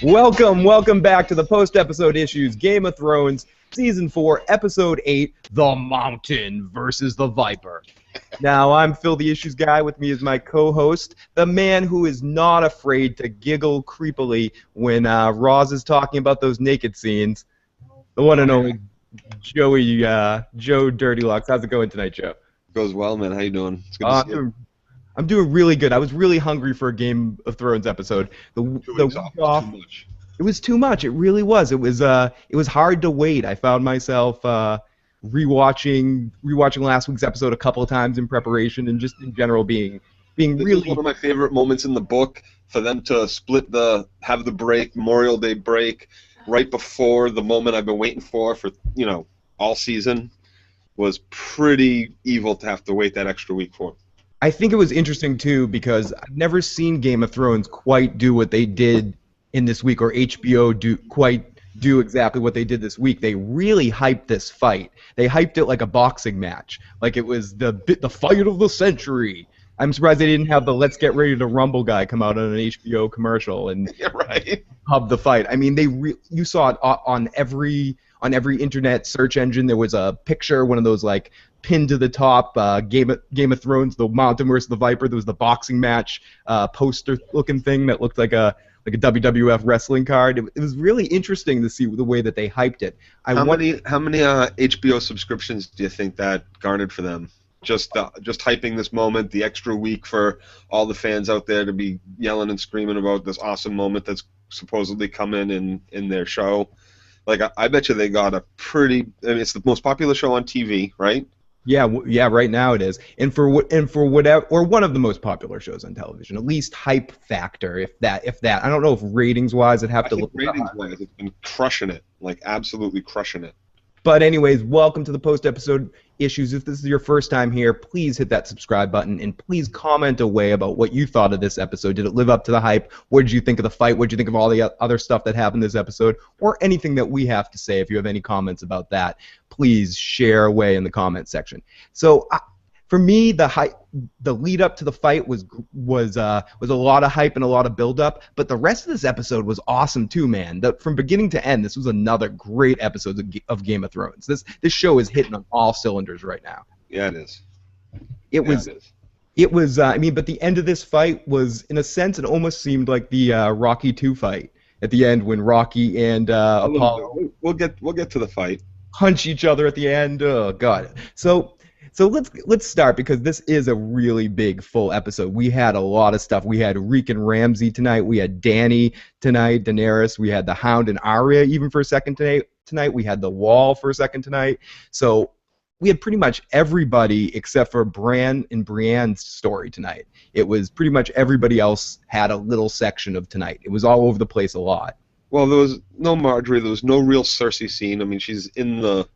Welcome back to the post-episode issues Game of Thrones, Season 4, Episode 8, The Mountain versus the Viper. Now, I'm Phil the Issues Guy. With me is my co-host, the man who is not afraid to giggle creepily when Roz is talking about those naked scenes, the one and only Joe Dirty Locks. How's it going tonight, Joe? Goes well, man. How you doing? It's good to see you. I'm doing really good. I was really hungry for a Game of Thrones episode. The week off, too much. It was too much. It really was. It was hard to wait. I found myself rewatching last week's episode a couple of times in preparation, and just in general being This really is one of my favorite moments in the book, for them to have the break, Memorial Day break, right before the moment I've been waiting for all season, was pretty evil to have to wait that extra week for. I think it was interesting too because I've never seen Game of Thrones quite do what they did in this week, or HBO do exactly what they did this week. They really hyped this fight. They hyped it like a boxing match, like it was the fight of the century. I'm surprised they didn't have the "Let's Get Ready to Rumble" guy come out on an HBO commercial and hub the fight. I mean, you saw it on every internet search engine. There was a picture, one of those like pinned to the top, Game of Thrones, the Mountain versus the Viper. There was the boxing match poster-looking thing that looked like a WWF wrestling card. It was really interesting to see the way that they hyped it. How many HBO subscriptions do you think that garnered for them? Just hyping this moment, the extra week for all the fans out there to be yelling and screaming about this awesome moment that's supposedly coming in their show. Like I bet you they got a pretty. I mean, it's the most popular show on TV, right? Yeah, right now it is, and for whatever, or one of the most popular shows on television, at least hype factor, if that. I don't know if ratings wise, I'd have to look. Ratings wise, it's been crushing it, like absolutely crushing it. But anyways, welcome to the post-episode issues. If this is your first time here, please hit that subscribe button, and please comment away about what you thought of this episode. Did it live up to the hype? What did you think of the fight? What did you think of all the other stuff that happened this episode? Or anything that we have to say. If you have any comments about that, please share away in the comment section. So, for me, the lead up to the fight was a lot of hype and a lot of build up, but the rest of this episode was awesome too, man. From beginning to end, this was another great episode of Game of Thrones. This show is hitting on all cylinders right now. Yeah, it is. It was. I mean, but the end of this fight was, in a sense, it almost seemed like the Rocky II fight at the end when Rocky and Apollo. We'll get to the fight. Punch each other at the end. Oh God. So let's start, because this is a really big full episode. We had a lot of stuff. We had Reek and Ramsay tonight. We had Dany tonight, Daenerys. We had the Hound and Arya even for a second tonight. We had the Wall for a second tonight. So we had pretty much everybody except for Bran and Brienne's story tonight. It was pretty much everybody else had a little section of tonight. It was all over the place a lot. Well, there was no Marjorie. There was no real Cersei scene. I mean, she's in the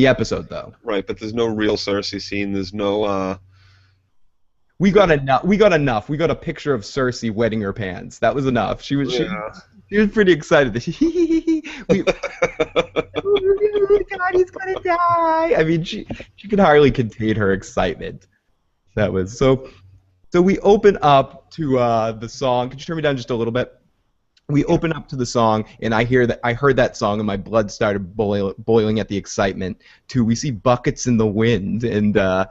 episode, though. Right, but there's no real Cersei scene. There's no. We got enough. We got a picture of Cersei wetting her pants. That was enough. She was pretty excited. God, he's gonna die. I mean, she could hardly contain her excitement. That was so. So we open up to the song. Could you turn me down just a little bit? We open up to the song, and I heard that song, and my blood started boiling at the excitement. We see buckets in the wind, and a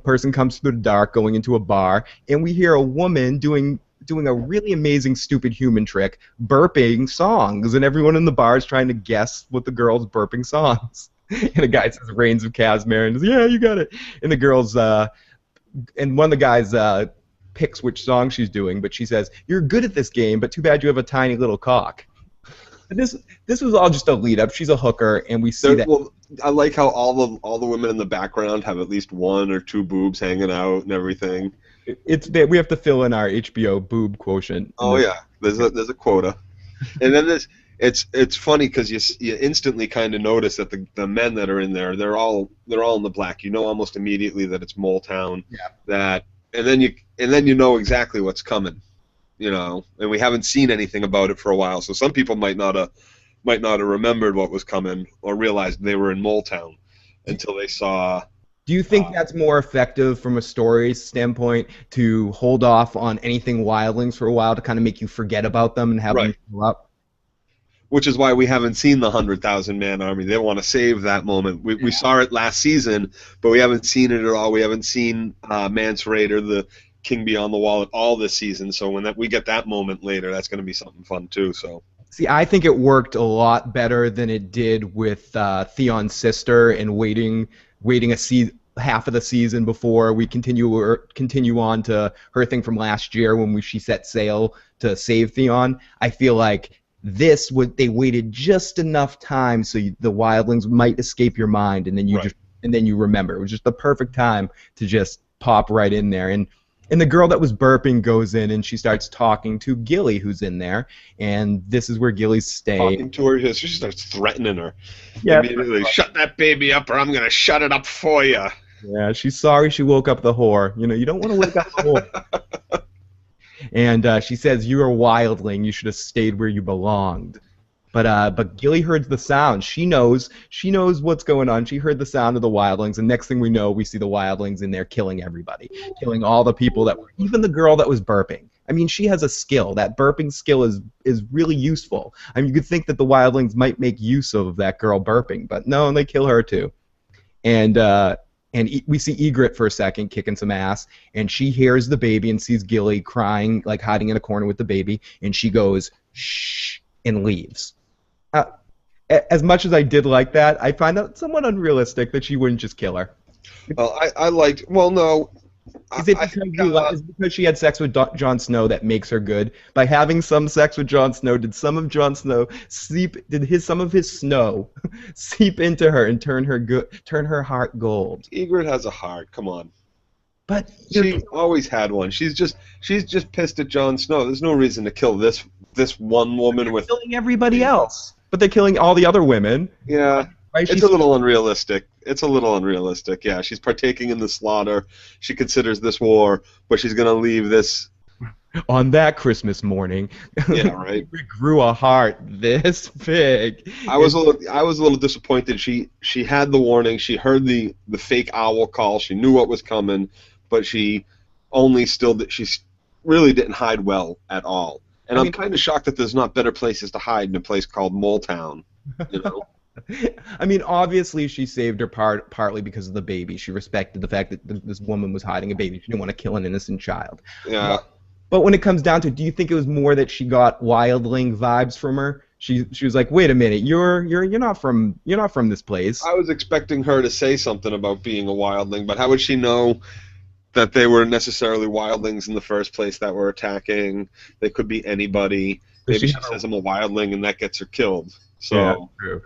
person comes through the dark, going into a bar, and we hear a woman doing a really amazing stupid human trick, burping songs, and everyone in the bar is trying to guess what the girl's burping songs. And a guy says "Reigns of Casmere," and says, "Yeah, you got it." And the girl's and one of the guys picks which song she's doing, but she says, "You're good at this game, but too bad you have a tiny little cock." And this was all just a lead up. She's a hooker, and we see that. Well, I like how all the women in the background have at least one or two boobs hanging out and everything. We have to fill in our HBO boob quotient. Oh yeah, there's a quota, and then it's funny because you instantly kind of notice that the men that are in there, they're all in the black. You know almost immediately that it's Mole Town. Yeah. And then you know exactly what's coming, and we haven't seen anything about it for a while. So some people might not have remembered what was coming or realized they were in Mole Town until they saw. Do you think that's more effective from a story standpoint to hold off on anything wildlings for a while to kind of make you forget about them and have them show up? which is why we haven't seen the 100,000-man army. They want to save that moment. We saw it last season, but we haven't seen it at all. We haven't seen Mance Rayder, the King Beyond the Wall, at all this season. So when we get that moment later, that's going to be something fun too. So. See, I think it worked a lot better than it did with Theon's sister and waiting half of the season before we continue on to her thing from last year when she set sail to save Theon. I feel like they waited just enough time so the wildlings might escape your mind, and then you remember. It was just the perfect time to just pop right in there. And the girl that was burping goes in and she starts talking to Gilly, who's in there, and this is where Gilly's staying. Talking to her, she starts threatening her. Yeah, immediately, shut that baby up or I'm going to shut it up for you. Yeah, she's sorry she woke up the whore. You don't want to wake up the whore. And she says, you're a wildling. You should have stayed where you belonged. But Gilly heard the sound. She knows what's going on. She heard the sound of the wildlings, and next thing we know, we see the wildlings in there killing everybody, killing all the people even the girl that was burping. I mean, she has a skill. That burping skill is really useful. I mean, you could think that the wildlings might make use of that girl burping, but no, they kill her too. And we see Ygritte for a second kicking some ass, and she hears the baby and sees Gilly crying, like hiding in a corner with the baby, and she goes, shh, and leaves. As much as I did like that, I find that somewhat unrealistic that she wouldn't just kill her. Well, I liked. Well, no. Is it because she had sex with Jon Snow that makes her good? By having some sex with Jon Snow, did some of his snow seep into her and turn her heart gold? Ygritte has a heart. Come on. But she always had one. She's just pissed at Jon Snow. There's no reason to kill this one woman with killing everybody else. But they're killing all the other women. Yeah. It's a little unrealistic. Yeah, she's partaking in the slaughter. She considers this war, but she's going to leave this. On that Christmas morning, yeah, right. It grew a heart this big. I was a little disappointed. She had the warning. She heard the fake owl call. She knew what was coming, but she really didn't hide well at all. And I'm kind of shocked that there's not better places to hide in a place called Moletown. I mean, obviously she saved her partly because of the baby. She respected the fact that this woman was hiding a baby. She didn't want to kill an innocent child. Yeah. But when it comes down to it, do you think it was more that she got wildling vibes from her? She was like, wait a minute, you're not from this place. I was expecting her to say something about being a wildling, but how would she know that they were necessarily wildlings in the first place that were attacking? They could be anybody. Maybe she says I'm a wildling and that gets her killed. So. Yeah, true.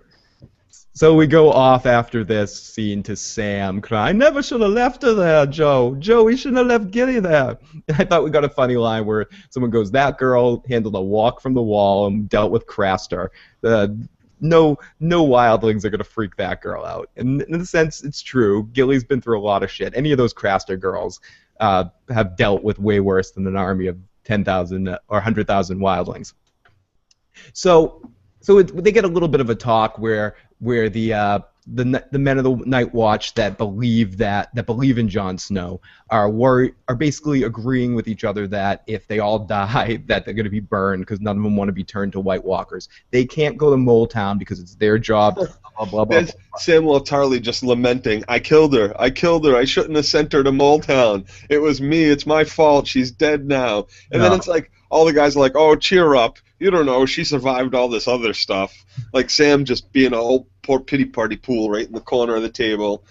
So we go off after this scene to Sam crying, I never should have left her there, Joe. Joe, we shouldn't have left Gilly there. And I thought we got a funny line where someone goes, that girl handled a walk from the wall and dealt with Craster. No wildlings are going to freak that girl out. And in a sense, it's true. Gilly's been through a lot of shit. Any of those Craster girls have dealt with way worse than an army of 10,000 or 100,000 wildlings. So they get a little bit of a talk where the men of the Night Watch that believe in Jon Snow are basically agreeing with each other that if they all die, that they're going to be burned because none of them want to be turned to White Walkers. They can't go to Moletown because it's their job. Blah, blah, blah, blah. Samuel Tarly just lamenting, I killed her. I shouldn't have sent her to Moletown. It was me. It's my fault. She's dead now. And then it's like all the guys are like, oh, cheer up. You don't know. She survived all this other stuff. Like Sam just being a whole poor pity party pool right in the corner of the table.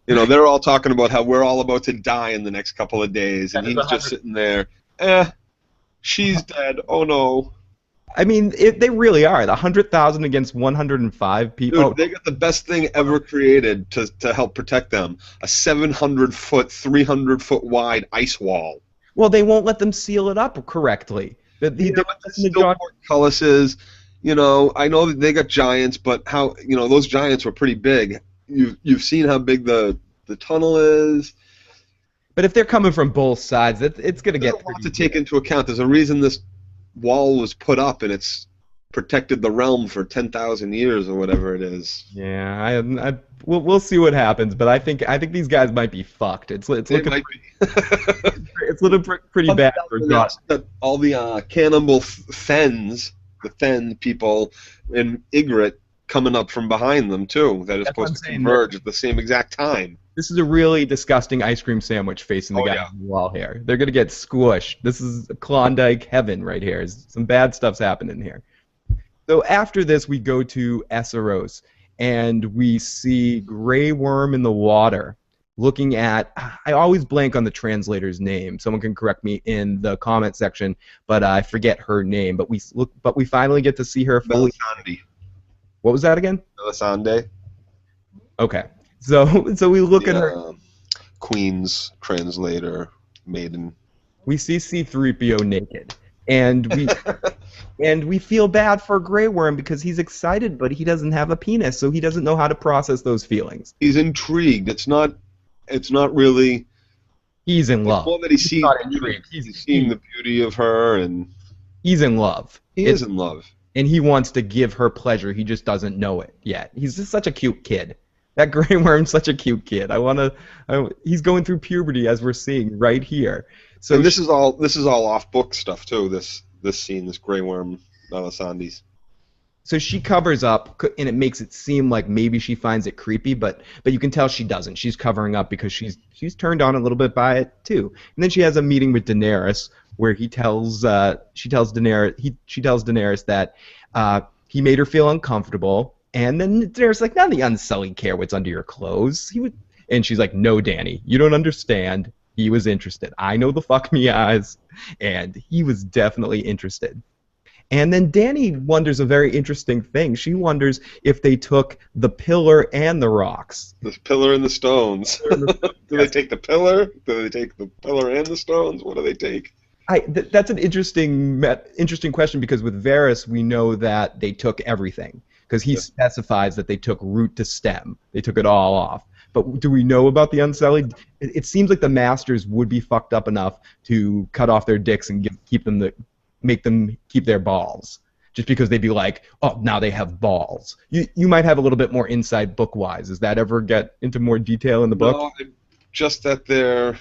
They're all talking about how we're all about to die in the next couple of days, and he's just sitting there. She's dead. Oh no. I mean, they really are. The 100,000 against 105 people. Dude, they got the best thing ever created to help protect them. A 700-foot, 300-foot wide ice wall. Well, they won't let them seal it up correctly. Still portcullises. I know that they got giants, but how those giants were pretty big. You've seen how big the tunnel is. But if they're coming from both sides, it's going to get a lot to take into account. There's a reason this wall was put up, and it's protected the realm for 10,000 years or whatever it is. Yeah, we'll see what happens, but I think these guys might be fucked. It's looking it's looking pretty bad for God. All the cannibal fens the Fen people and Ygritte coming up from behind them too. That is That's what I'm supposed to saying. converge at the same exact time. This is a really disgusting ice cream sandwich facing the Oh guy yeah. on the wall here. They're gonna get squished. This is Klondike heaven right here. Some bad stuff's happening here. So after this, we go to Esseros, and we see Grey Worm in the water, looking at. I always blank on the translator's name. Someone can correct me in the comment section, but I forget her name. But we finally get to see her fully. Melisande. What was that again? Melisande. Okay, so we look at her. Queen's translator, maiden. We see C-3PO naked, and we feel bad for Grey Worm because he's excited, but he doesn't have a penis, so he doesn't know how to process those feelings. He's intrigued. It's not really. He's in love. It's more that he's seeing the beauty of her, and he's in love. He is in love, and he wants to give her pleasure. He just doesn't know it yet. He's just such a cute kid. That Grey Worm's such a cute kid. He's going through puberty as we're seeing right here. So and this is all off book stuff too. This scene, this Grey Worm, Melisandre's. So she covers up, and it makes it seem like maybe she finds it creepy, but you can tell she doesn't. She's covering up because she's turned on a little bit by it too. And then she has a meeting with Daenerys where she tells Daenerys that he made her feel uncomfortable. And then Daenerys like, none of the Unsullied care what's under your clothes. And she's like, no, Dany, you don't understand. He was interested. I know the fuck me eyes, and he was definitely interested. And then Dany wonders a very interesting thing. She wonders if they took the pillar and the rocks. The pillar and the stones. Do they take the pillar? Do they take the pillar and the stones? What do they take? That's an interesting question because with Varys we know that they took everything. Because he specifies that they took root to stem. They took it all off. But do we know about the Unsullied? It seems like the Masters would be fucked up enough to cut off their dicks and make them keep their balls. Just because they'd be like, oh, now they have balls. You might have a little bit more insight book-wise. Does that ever get into more detail in the book? No, just that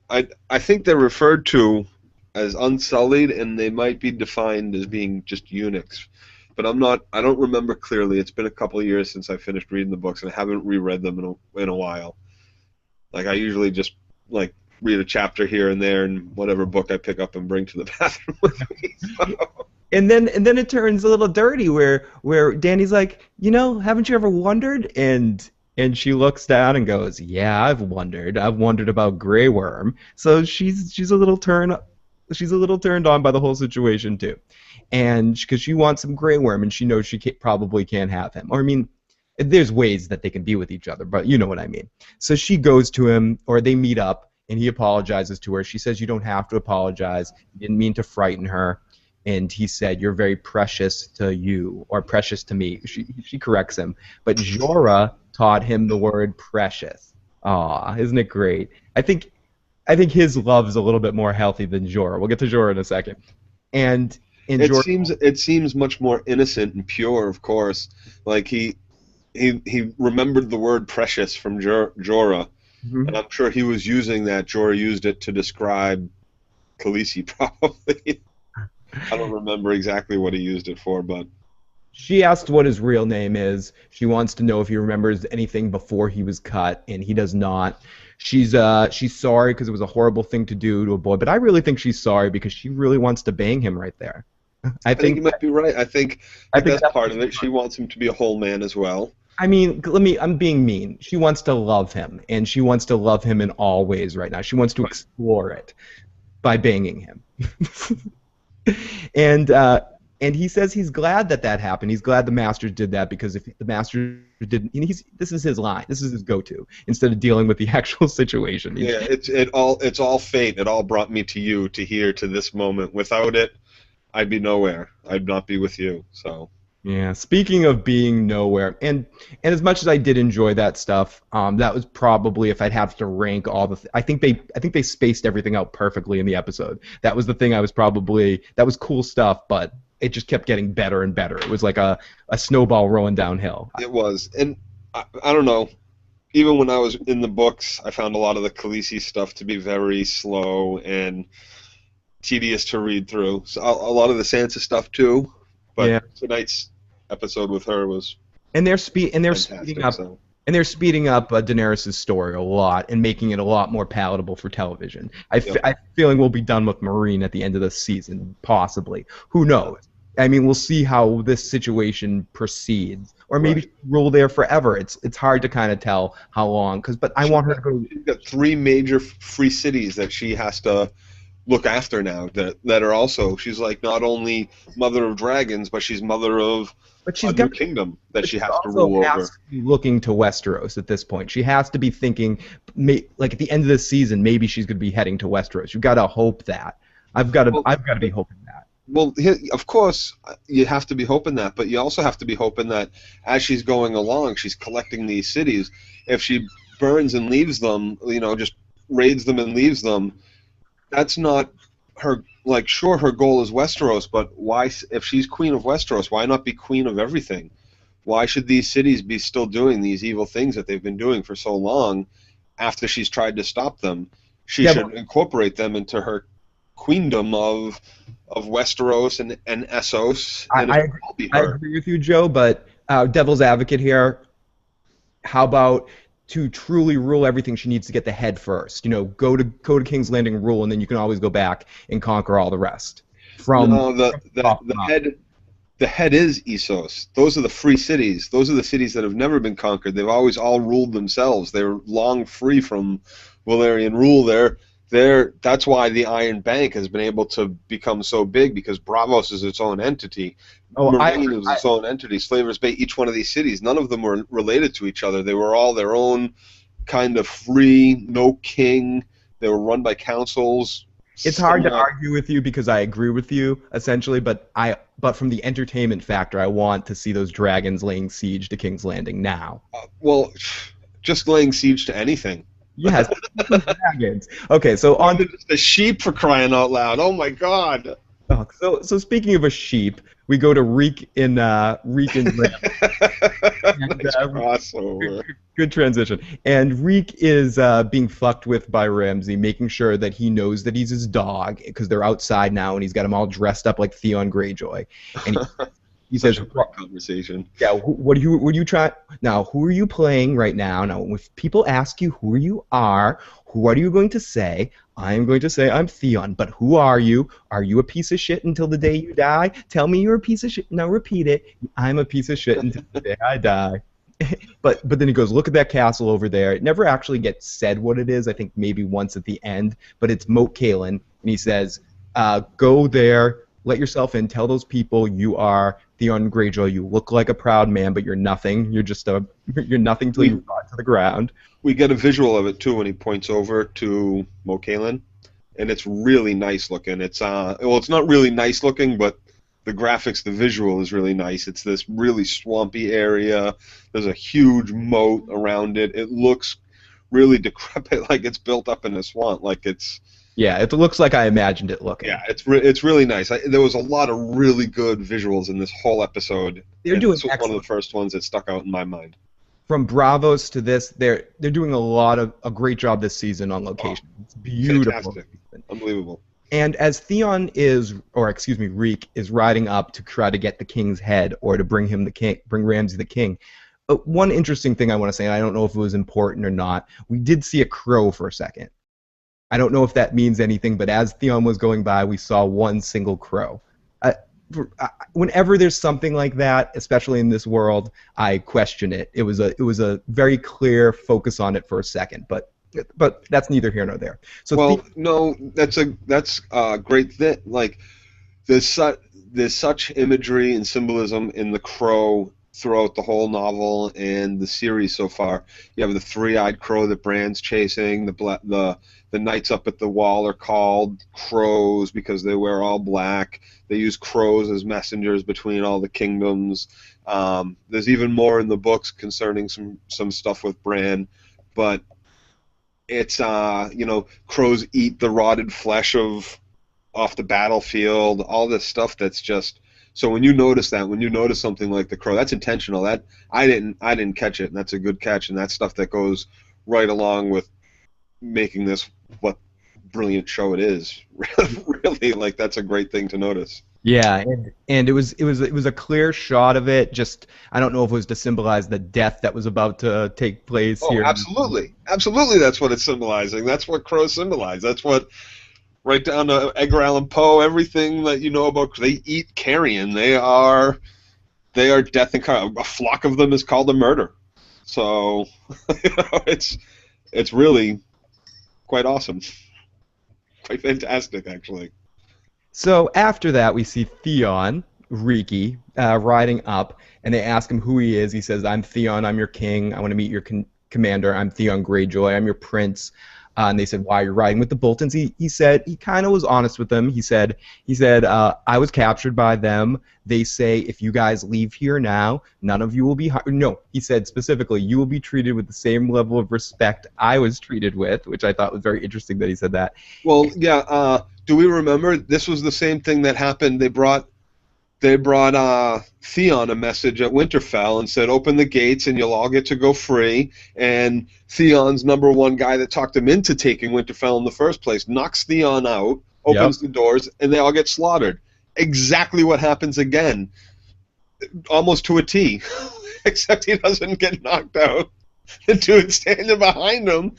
I think they're referred to as Unsullied, and they might be defined as being just eunuchs. But I don't remember clearly. It's been a couple of years since I finished reading the books, and I haven't reread them in a while. Like, I usually just, like, read a chapter here and there in whatever book I pick up and bring to the bathroom with me. So. And then it turns a little dirty where Dany's like, haven't you ever wondered? And she looks down and goes, yeah, I've wondered. I've wondered about Grey Worm. So she's a little turned on by the whole situation too. And because she wants some Grey Worm, and she knows she probably can't have him. Or, I mean, there's ways that they can be with each other, but you know what I mean. So she goes to him, or they meet up, and he apologizes to her. She says, you don't have to apologize. You didn't mean to frighten her. And he said, you're very precious to you, or precious to me. She corrects him. But Jorah taught him the word precious. Aw, isn't it great? I think his love is a little bit more healthy than Jorah. We'll get to Jorah in a second. And it seems much more innocent and pure, of course. Like he remembered the word precious from Jorah, and I'm sure he was using that. Jorah used it to describe Khaleesi, probably. I don't remember exactly what he used it for, but she asked what his real name is. She wants to know if he remembers anything before he was cut, and he does not. She's sorry because it was a horrible thing to do to a boy, but I really think she's sorry because she really wants to bang him right there. I think you might be right. I think that's part of it. She wants him to be a whole man as well. I mean, I'm being mean. She wants to love him, and she wants to love him in all ways right now. She wants to explore it by banging him. And he says he's glad that happened. He's glad the Masters did that because if the Masters didn't, this is his line. This is his go-to instead of dealing with the actual situation. Yeah, it's all fate. It all brought me to you, to here, to this moment. Without it, I'd be nowhere. I'd not be with you. So. Yeah. Speaking of being nowhere, and as much as I did enjoy that stuff, that was probably, if I'd have to rank all the, I think they spaced everything out perfectly in the episode. That was the thing that was cool stuff, but it just kept getting better and better. It was like a snowball rolling downhill. It was, and I don't know. Even when I was in the books, I found a lot of the Khaleesi stuff to be very slow and tedious to read through. So a lot of the Sansa stuff too. But Yeah. tonight's episode with her was And they're speeding fantastic. up So Daenerys' story a lot and making it a lot more palatable for television. yep. I feeling we'll be done with Marine at the end of the season, possibly. Who knows? I mean, we'll see how this situation proceeds, or maybe Right. she'll rule there forever. It's hard to kind of tell how long, but I want her to go. She's got three major free cities that she has to look after now that are also, she's like not only mother of dragons, but she's mother of But a she's new got. kingdom that But she she has to also rule has over. to be looking to Westeros at this point. She has to be thinking, like at the end of the season, maybe she's going to be heading to Westeros. You've got to hope that. Well, I've got to be hoping that. well, of course, you have to be hoping that, but you also have to be hoping that as she's going along, she's collecting these cities. If she burns and leaves them, just raids them and leaves them, that's not her. Like, sure, her goal is Westeros, but why? If she's queen of Westeros, why not be queen of everything? Why should these cities be still doing these evil things that they've been doing for so long after she's tried to stop them? She Yeah, should incorporate them into her queendom of Westeros and Essos, I, and it I, should all be I her. agree with you, Joe, but devil's advocate here, how about to truly rule everything, she needs to get the head first. Go to King's Landing, rule, and then you can always go back and conquer all the rest. From No, the head. The head is Essos. Those are the free cities. Those are the cities that have never been conquered. They've always all ruled themselves. They're long free from Valyrian rule. That's why the Iron Bank has been able to become so big, because Bravos is its own entity. Oh, Marine is its own entity. Slavers Bay, each one of these cities, none of them were related to each other. They were all their own kind of free, no king. They were run by councils. it's hard to argue with you because I agree with you essentially, but from the entertainment factor, I want to see those dragons laying siege to King's Landing now. Well, just laying siege to anything. Yes, dragons. Okay, so on to The sheep, for crying out loud! Oh my God! so speaking of a sheep, we go to Reek in Ram. Nice crossover. Good transition. And Reek is being fucked with by Ramsay, making sure that he knows that he's his dog because they're outside now, and he's got him all dressed up like Theon Greyjoy. And he Such says, a great conversation. "Yeah, what do you try now? Who are you playing right now? Now, if people ask you who you are, what are you going to say? I am going to say I'm Theon. But who are you? Are you a piece of shit until the day you die? Tell me you're a piece of shit. Now repeat it. I'm a piece of shit until the day I die." But then he goes, look at that castle over there. It never actually gets said what it is. I think maybe once at the end, but it's Moat Cailin, and he says, go there, let yourself in, tell those people you are Theon Greyjoy. You look like a proud man, but you're nothing. You're nothing till you got to the ground. We get a visual of it too when he points over to Moat Cailin, and it's really nice looking. It's it's not really nice looking, but the graphics, the visual is really nice. It's this really swampy area. There's a huge moat around it. It looks really decrepit, like it's built up in a swamp, like it's. Yeah, it looks like I imagined it looking. Yeah, it's really nice. There was a lot of really good visuals in this whole episode. They're doing this was one of the first ones that stuck out in my mind. From Bravos to this, they're doing a great job this season on location. It's beautiful. Fantastic. Unbelievable. And as Reek is riding up to try to get the king's head or to bring Ramsay the king. One interesting thing I want to say, and I don't know if it was important or not, we did see a crow for a second. I don't know if that means anything, but as Theon was going by, we saw one single crow. Whenever there's something like that, especially in this world, I question it. It was a very clear focus on it for a second, but that's neither here nor there. So no, that's a great thing. Like there's such imagery and symbolism in the crow throughout the whole novel and the series so far. You have the three-eyed crow that Bran's chasing. The knights up at the wall are called crows because they wear all black. They use crows as messengers between all the kingdoms. There's even more in the books concerning some stuff with Bran, but it's crows eat the rotted flesh off the battlefield. All this stuff that's just. So when you notice something like the crow, that's intentional. That I didn't catch it, and that's a good catch, and that's stuff that goes right along with making this what brilliant show it is. Really, like that's a great thing to notice. Yeah, and it was a clear shot of it. Just I don't know if it was to symbolize the death that was about to take place Oh, here. absolutely, absolutely. That's what it's symbolizing. That's what crows symbolize. That's what right down to Edgar Allan Poe. Everything that you know about they eat carrion. They are death incarnate. A flock of them is called a murder. So it's really quite awesome, quite fantastic actually. So after that, we see Theon, Riki, riding up, and they ask him who he is. He says, "I'm Theon. I'm your king. I want to meet your commander. I'm Theon Greyjoy. I'm your prince." And they said, "Why are you riding with the Boltons?" He said he kind of was honest with them. He said, "I was captured by them. They say if you guys leave here now, none of you will be no." He said specifically, "You will be treated with the same level of respect I was treated with," which I thought was very interesting that he said that. Well, yeah. Do we remember this was the same thing that happened? They brought Theon a message at Winterfell and said, "Open the gates and you'll all get to go free." And Theon's number one guy that talked him into taking Winterfell in the first place knocks Theon out, Yep. opens the doors, and they all get slaughtered. Exactly what happens again, almost to a T, except he doesn't get knocked out. The dude standing behind him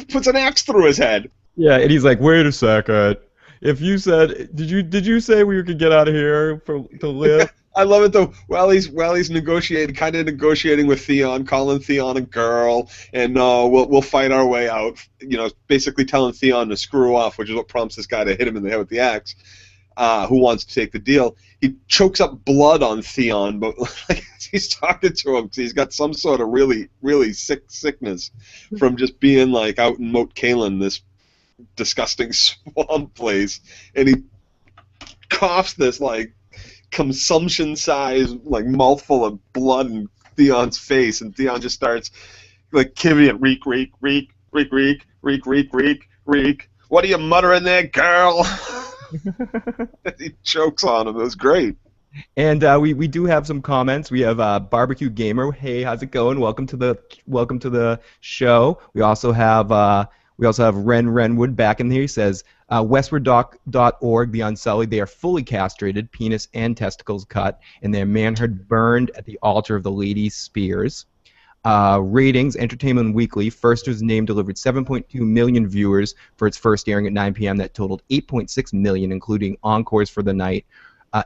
puts an axe through his head. Yeah, and he's like, "Wait a second. If you said, did you say we could get out of here to live?" I love it though. While he's negotiating, kind of negotiating with Theon, calling Theon a girl, and we'll fight our way out. Basically telling Theon to screw off, which is what prompts this guy to hit him in the head with the axe. Who wants to take the deal? He chokes up blood on Theon, but like, he's talking to him because he's got some sort of really really sickness from just being like out in Moat Cailin, this disgusting swamp place, and he coughs this like consumption-sized like mouthful of blood in Theon's face, and Theon just starts like giving it reek, reek, reek, reek, reek, reek, reek, reek, reek. What are you muttering there, girl? He chokes on him. It was great. And we do have some comments. We have Barbecue Gamer. Hey, how's it going? Welcome to the show. We also have Ren Renwood back in here. He says westward.org, the Unsullied, they are fully castrated, penis and testicles cut, and their manhood burned at the altar of the Lady Spears. Ratings, Entertainment Weekly, first was named, delivered 7.2 million viewers for its first airing at 9 p.m. That totaled 8.6 million, including encores for the night.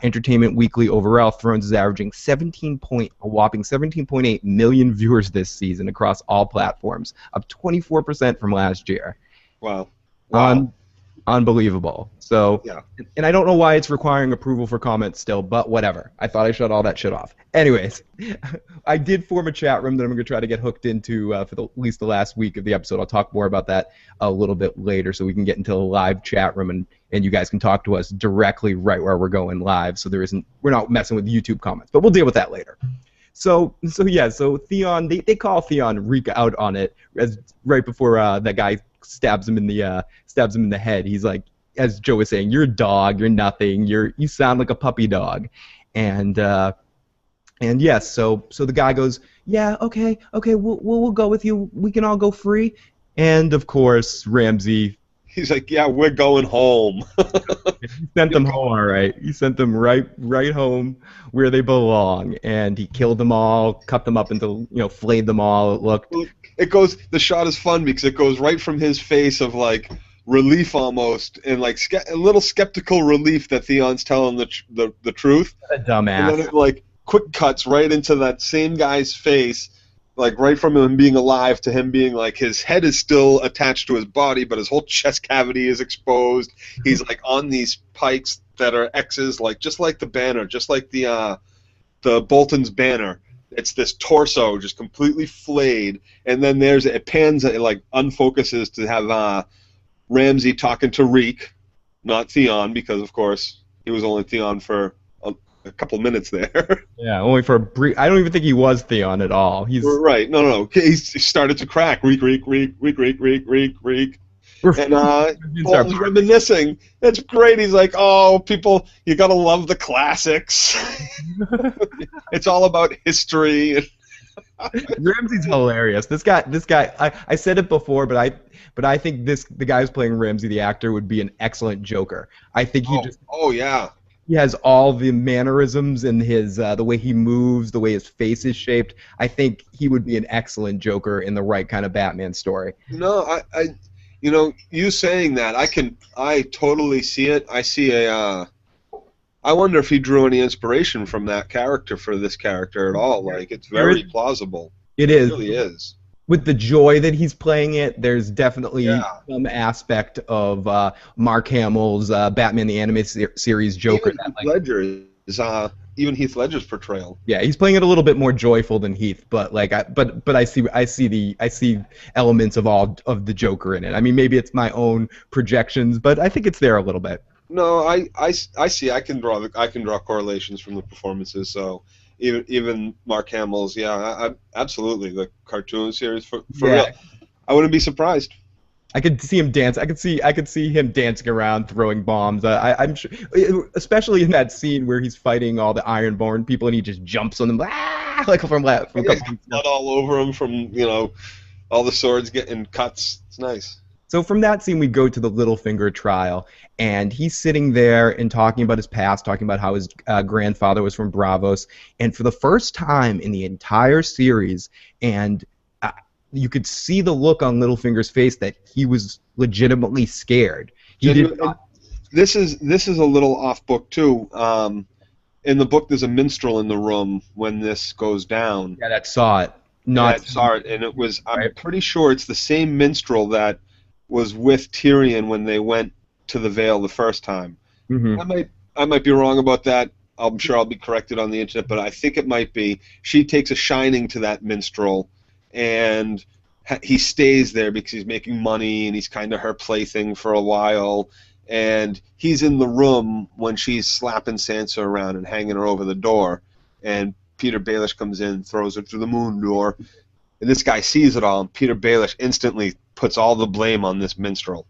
Entertainment Weekly overall, Thrones is averaging a whopping 17.8 million viewers this season across all platforms, up 24% from last year. Wow. Wow. Unbelievable. So, Yeah. and I don't know why it's requiring approval for comments still, but whatever. I thought I shut all that shit off. Anyways, I did form a chat room that I'm going to try to get hooked into for at least the last week of the episode. I'll talk more about that a little bit later so we can get into a live chat room and you guys can talk to us directly right where we're going live. So we're not messing with YouTube comments, but we'll deal with that later. So Theon, they call Theon Reek out on it as right before that guy stabs him in the head. He's like, as Joe was saying, "You're a dog. You're nothing. You sound like a puppy dog," and yes, so the guy goes, "Yeah, okay, we'll go with you. We can all go free," and of course Ramsay. He's like, "Yeah, we're going home." He sent them home, all right. He sent them right home where they belong, and he killed them all, cut them up into, flayed them all. It looked. The shot is fun because it goes right from his face of like relief almost, and like a little skeptical relief that Theon's telling the truth. A dumbass. And then it like quick cuts right into that same guy's face, like right from him being alive to him being like his head is still attached to his body, but his whole chest cavity is exposed. He's like on these pikes that are X's, like just like the banner, just like the Bolton's banner. It's this torso just completely flayed, and then it pans, it like unfocuses to have Ramsay talking to Reek, not Theon, because of course he was only Theon for a couple minutes there. Yeah, only for a brief. I don't even think he was Theon at all. He's right. No. He started to crack. Reek, reek, reek, reek, reek, reek, reek, reek. And Bolton's reminiscing. It's great. He's like, "Oh, people, you gotta love the classics." It's all about history. Ramsay's hilarious. This guy. I said it before, but I think the guy who's playing Ramsay, the actor, would be an excellent Joker. I think he just. Oh yeah. he has all the mannerisms and his the way he moves, the way his face is shaped. I think he would be an excellent Joker in the right kind of Batman story. No, you saying that, I totally see it. I see I wonder if he drew any inspiration from that character for this character at all. Like, it's There is, very plausible. it It is. really is. With the joy that he's playing it, there's definitely Yeah. some aspect of Mark Hamill's Batman the Animated Series Joker. Even That, Heath like, Ledger is even Heath Ledger's portrayal. yeah, he's playing it a little bit more joyful than Heath, but like, but I see elements of all of the Joker in it. I mean, maybe it's my own projections, but I think it's there a little bit. No, I see. I can draw correlations from the performances. So even Mark Hamill's, yeah, absolutely, the cartoon series for Yeah. real. I wouldn't be surprised. I could see him dance. I could see him dancing around, throwing bombs. I'm sure, especially in that scene where he's fighting all the Ironborn people, and he just jumps on them, like from a Yeah, couple. blood all over him from all the swords getting cuts. It's nice. So from that scene, we go to the Littlefinger trial, and he's sitting there and talking about his past, talking about how his grandfather was from Bravos, and for the first time in the entire series, and you could see the look on Littlefinger's face that he was legitimately scared. He did not. This is a little off book too. In the book, there's a minstrel in the room when this goes down. Yeah, that saw it. Not Yeah, saw it, and it was. I'm right. pretty sure it's the same minstrel that was with Tyrion when they went to the Vale the first time. Mhm. I might be wrong about that. I'm sure I'll be corrected on the internet, but I think it might be. She takes a shining to that minstrel, and he stays there because he's making money and he's kind of her plaything for a while. And he's in the room when she's slapping Sansa around and hanging her over the door. And Peter Baelish comes in, throws her through the moon door. And this guy sees it all, and Peter Baelish instantly puts all the blame on this minstrel.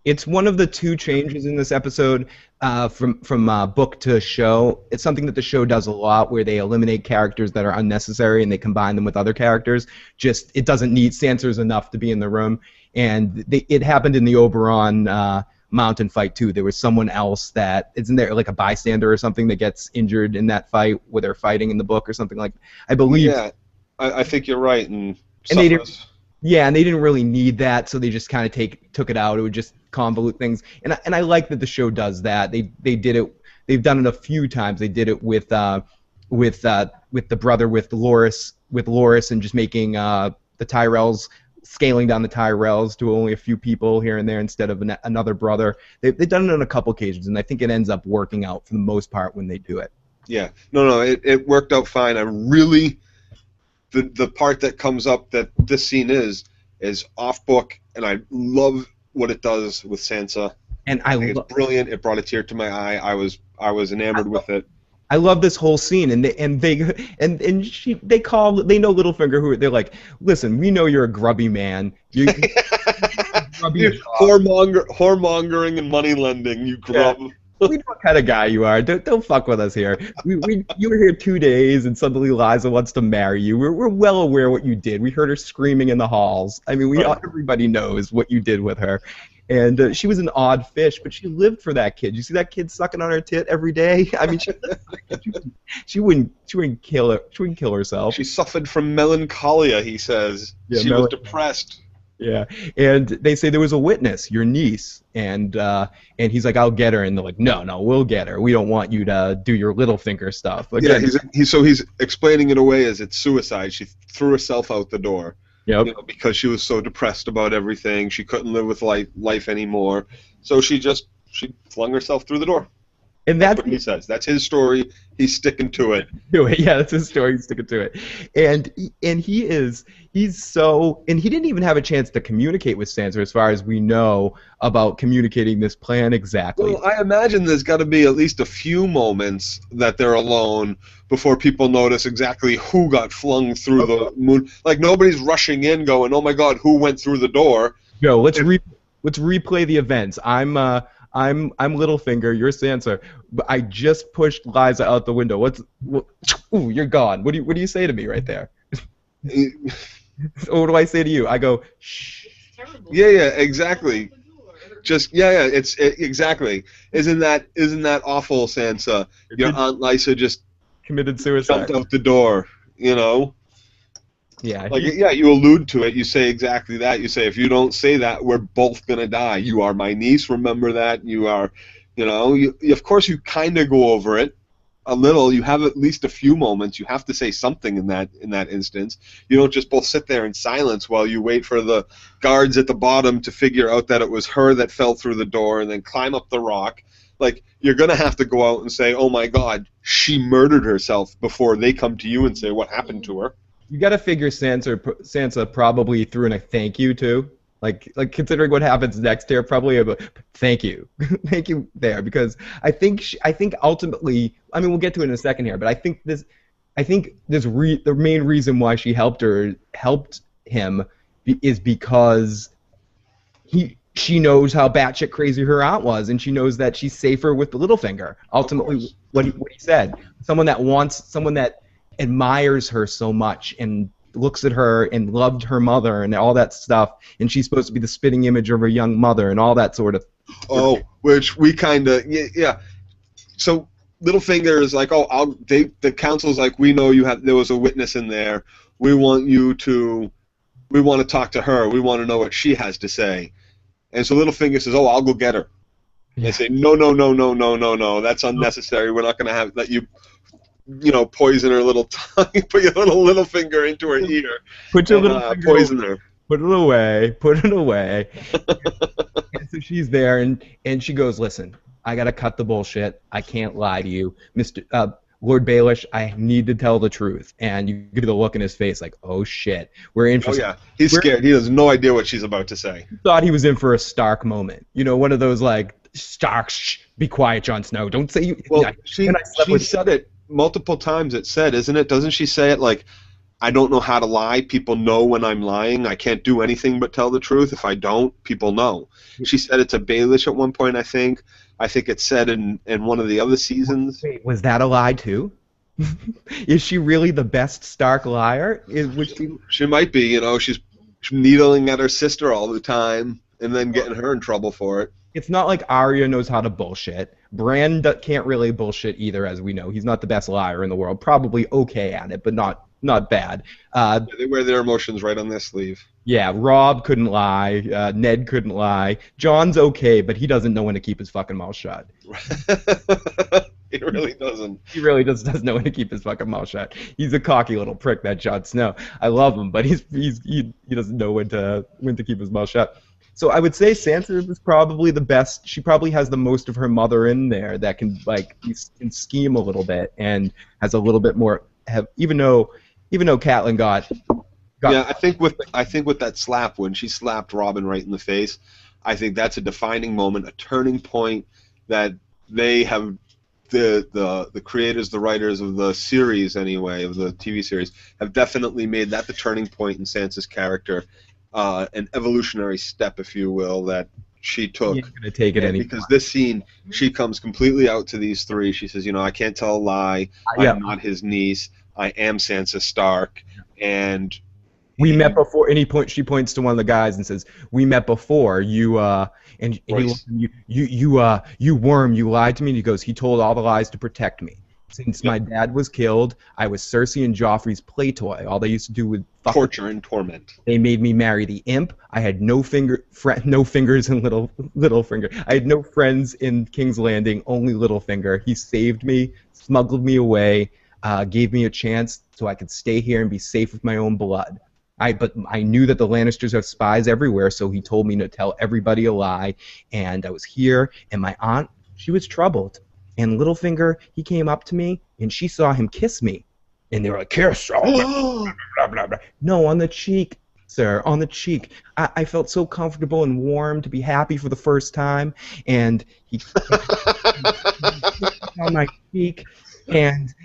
It's one of the two changes in this episode from book to show. It's something that the show does a lot, where they eliminate characters that are unnecessary and they combine them with other characters. Just it doesn't need Sansa's enough to be in the room, and it happened in the Oberon mountain fight too. There was someone else that isn't there like a bystander or something that gets injured in that fight where they're fighting in the book or something like. I believe. Yeah, I think you're right. And they didn't. Yeah, and they didn't really need that, so they just kind of took it out. It would just convolute things, and I like that the show does that. They did it. They've done it a few times. They did it with the brother with Loras and just making the Tyrells, scaling down the Tyrells to only a few people here and there instead of another brother. They've done it on a couple occasions, and I think it ends up working out for the most part when they do it. Yeah, no, it worked out fine. I really. The part that comes up that this scene is off book, and I love what it does with Sansa. And I think it's brilliant. It brought a tear to my eye. I was enamored with it. I love this whole scene, and they know Littlefinger, who they're like, listen, we know you're a grubby man. You're whoremongering and money lending, you grub. Yeah. We know what kind of guy you are. Don't fuck with us here. You were here 2 days, and suddenly Liza wants to marry you. We're well aware what you did. We heard her screaming in the halls. I mean, everybody knows what you did with her. And she was an odd fish, but she lived for that kid. You see that kid sucking on her tit every day? I mean, she wouldn't kill her. She wouldn't kill herself. She suffered from melancholia, he says. Yeah, she was depressed. Yeah, and they say there was a witness, your niece, and he's like, I'll get her, and they're like, no, we'll get her. We don't want you to do your Littlefinger stuff. Again, yeah, he's explaining it away as it's suicide. She threw herself out the door. Yep. Because she was so depressed about everything. She couldn't live with life anymore. So she flung herself through the door. And that's what he says. That's his story. He's sticking to it. Yeah, that's his story. He's sticking to it. And he's so, and he didn't even have a chance to communicate with Sansa, as far as we know, about communicating this plan exactly. Well, I imagine there's got to be at least a few moments that they're alone before people notice exactly who got flung through the moon. Like, nobody's rushing in going, oh my God, who went through the door? Yo, let's replay the events. I'm Littlefinger. You're Sansa. I just pushed Liza out the window. Ooh, you're gone. What do you say to me right there? Or what do I say to you? I go, shh. Yeah, exactly. Just exactly. Isn't that awful, Sansa? Your Aunt Lysa just committed jumped suicide. out the door. Yeah, Like, yeah, you allude to it. You say exactly that. You say, if you don't say that, we're both gonna die. You are my niece. Remember that. You are, of course, you kind of go over it a little. You have at least a few moments. You have to say something in that instance. You don't just both sit there in silence while you wait for the guards at the bottom to figure out that it was her that fell through the door and then climb up the rock. Like, you're gonna have to go out and say, "Oh my God, she murdered herself," before they come to you and say what happened to her. you got to figure Sansa probably threw in a thank you too. Like considering what happens next here, probably a thank you, thank you there, because I think ultimately, I mean, we'll get to it in a second here, but I think the main reason why she helped him is because she knows how batshit crazy her aunt was, and she knows that she's safer with the Littlefinger. Ultimately, what he said, someone that admires her so much and looks at her and loved her mother and all that stuff, and she's supposed to be the spitting image of her young mother and all that sort of. Oh, which we kind of yeah. So Littlefinger is like, oh, the council's like, we know there was a witness in there. We want to talk to her. We want to know what she has to say. And so Littlefinger says, oh, I'll go get her. Yeah. They say, no, no, no, no, no, no, no. That's unnecessary. We're not going to let you, poison her little tongue. Put your little finger into her ear. Put your little finger poison her. Put it away. Put it away. And so she's there, and she goes, listen, I got to cut the bullshit. I can't lie to you. Lord Baelish, I need to tell the truth. And you get the look in his face like, oh, shit. We're in for he's scared. He has no idea what she's about to say. He thought he was in for a Stark moment. One of those, like, Stark, shh, be quiet, Jon Snow. Don't say you... Well, she said it multiple times. It said, isn't it? Doesn't she say it like, I don't know how to lie. People know when I'm lying. I can't do anything but tell the truth. If I don't, people know. She said it to Baelish at one point, I think. I think it said in one of the other seasons. Wait, was that a lie too? Is she really the best Stark liar? She might be. She's needling at her sister all the time and then getting her in trouble for it. It's not like Arya knows how to bullshit. Bran can't really bullshit either, as we know. He's not the best liar in the world. Probably okay at it, but not bad. They wear their emotions right on their sleeve. Yeah, Robb couldn't lie. Ned couldn't lie. Jon's okay, but he doesn't know when to keep his fucking mouth shut. He really doesn't. He really doesn't know when to keep his fucking mouth shut. He's a cocky little prick, that Jon Snow. I love him, but he doesn't know when to keep his mouth shut. So I would say Sansa is probably the best. She probably has the most of her mother in there that can can scheme a little bit and has a little bit more. Even though Catelyn got yeah, I think with that slap, when she slapped Robin right in the face, I think that's a defining moment, a turning point that they have the creators, the writers of the series anyway, of the TV series, have definitely made that the turning point in Sansa's character, an evolutionary step, if you will, that she took. You're gonna take it anymore. Because this scene, she comes completely out to these three. She says, I can't tell a lie. I'm not his niece. I am Sansa Stark, and we met before. And she points to one of the guys and says, "We met before. You you worm. You lied to me." And he goes, "He told all the lies to protect me. Since my dad was killed, I was Cersei and Joffrey's play toy. All they used to do was torture and torment. They made me marry the imp. I had no fingers in Littlefinger. I had no friends in King's Landing. Only Littlefinger. He saved me, smuggled me away, gave me a chance so I could stay here and be safe with my own blood. But I knew that the Lannisters have spies everywhere, so he told me to tell everybody a lie. And I was here, and my aunt, she was troubled. And Littlefinger, he came up to me, and she saw him kiss me. And they were like, kiss? Oh, blah, blah, blah, blah. No, on the cheek, sir, on the cheek. I felt so comfortable and warm to be happy for the first time. And he kissed on my cheek. And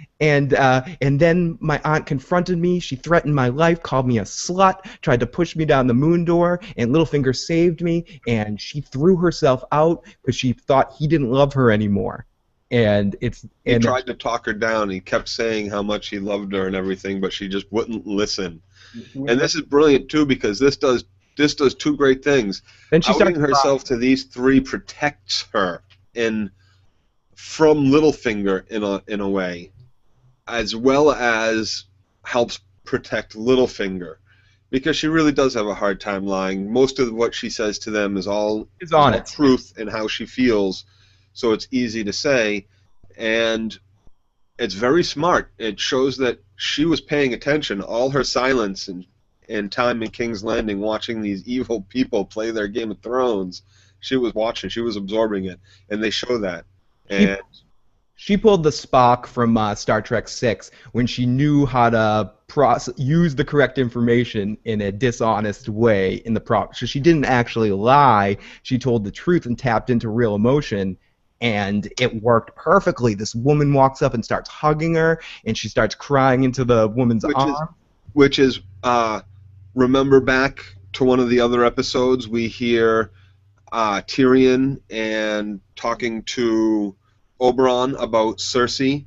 then my aunt confronted me. She threatened my life, called me a slut, tried to push me down the moon door, and Littlefinger saved me. And she threw herself out because she thought he didn't love her anymore. He tried to talk her down. He kept saying how much he loved her and everything, but she just wouldn't listen. And this is brilliant too, because this does this does two great things. Then she Outing starts herself to these three protects her from Littlefinger in a way, as well as helps protect Littlefinger, because she really does have a hard time lying. Most of what she says to them is all honest. truth and how she feels, so it's easy to say, and it's very smart. It shows that she was paying attention. All her silence and time in King's Landing, watching these evil people play their Game of Thrones, she was watching. She was absorbing it, and they show that. And she pulled the Spock from Star Trek VI when she knew how to use the correct information in a dishonest way in the prop. So she didn't actually lie. She told the truth and tapped into real emotion, and it worked perfectly. This woman walks up and starts hugging her, and she starts crying into the woman's arm. Which is, remember back to one of the other episodes, we hear Tyrion and talking to Oberyn about Cersei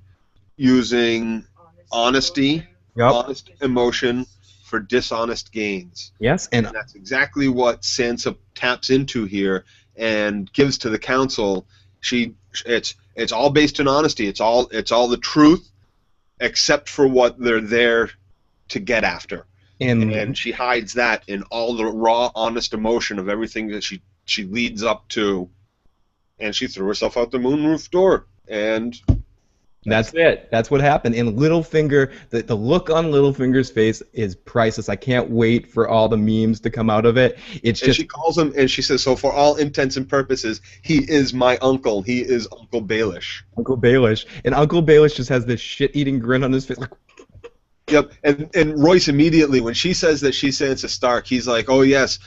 using honesty, honest emotion for dishonest gains. Yes, and that's exactly what Sansa taps into here and gives to the council. It's all based in honesty. It's all the truth, except for what they're there to get after. And she hides that in all the raw, honest emotion of everything that she leads up to. And she threw herself out the moonroof door, and that's it. That's what happened. And Littlefinger, the look on Littlefinger's face is priceless. I can't wait for all the memes to come out of it. She calls him, and she says, so for all intents and purposes, he is my uncle. He is Uncle Baelish. Uncle Baelish. And Uncle Baelish just has this shit-eating grin on his face, like, yep, and Royce immediately, when she says that she's Sansa Stark, he's like, oh yes,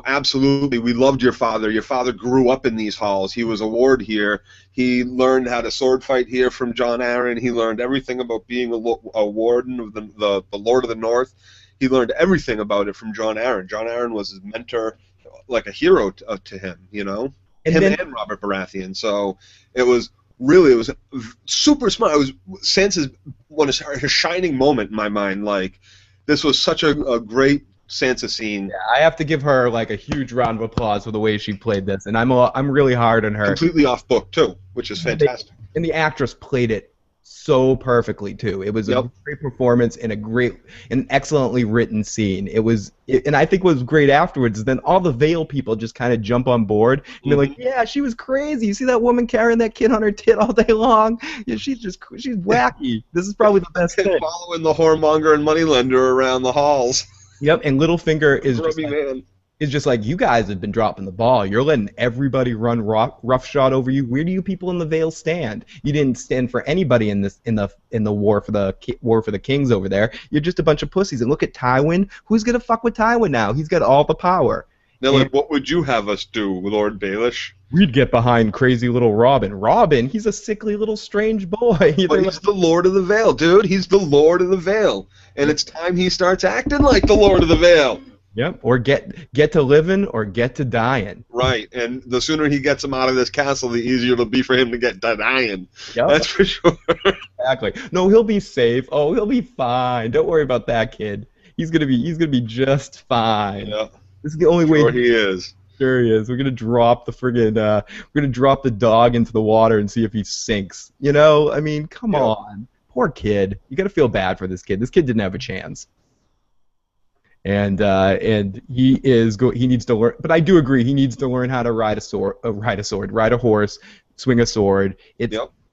absolutely, we loved your father. Your father grew up in these halls. He was a ward here. He learned how to sword fight here from Jon Arryn. He learned everything about being a warden of the Lord of the North. He learned everything about it from Jon Arryn. Jon Arryn was his mentor, like a hero to him, and Robert Baratheon. So it was super smart. It was Sansa's her shining moment in my mind. Like, this was such a great Sansa scene. Yeah, I have to give her like a huge round of applause for the way she played this, and I'm really hard on her. Completely off book too, which is fantastic. And the actress played it so perfectly too. It was a great performance and an excellently written scene. And I think what was great afterwards is then all the Vale people just kind of jump on board and they're like, yeah, she was crazy. You see that woman carrying that kid on her tit all day long? Yeah, she's wacky. This is probably the best thing. Following the whoremonger and moneylender around the halls. Yep, and Littlefinger is just like, you guys have been dropping the ball. You're letting everybody run roughshod over you. Where do you people in the Vale stand? You didn't stand for anybody in the war for the kings over there. You're just a bunch of pussies. And look at Tywin. Who's gonna fuck with Tywin now? He's got all the power. Now, what would you have us do, Lord Baelish? We'd get behind crazy little Robin. Robin, he's a sickly little strange boy. But he's the Lord of the Vale, dude. He's the Lord of the Vale. And it's time he starts acting like the Lord of the Vale. Yep, or get to living or get to dying. Right, and the sooner he gets him out of this castle, the easier it'll be for him to get to dying. Yep. That's for sure. Exactly. No, he'll be safe. Oh, he'll be fine. Don't worry about that kid. He's gonna be just fine. Yeah. This is the only way. Sure he is. Sure he is. We're gonna drop the dog into the water and see if he sinks. I mean, come on. Poor kid. You gotta feel bad for this kid. This kid didn't have a chance. And he needs to learn. But I do agree, he needs to learn how to ride a horse, swing a sword.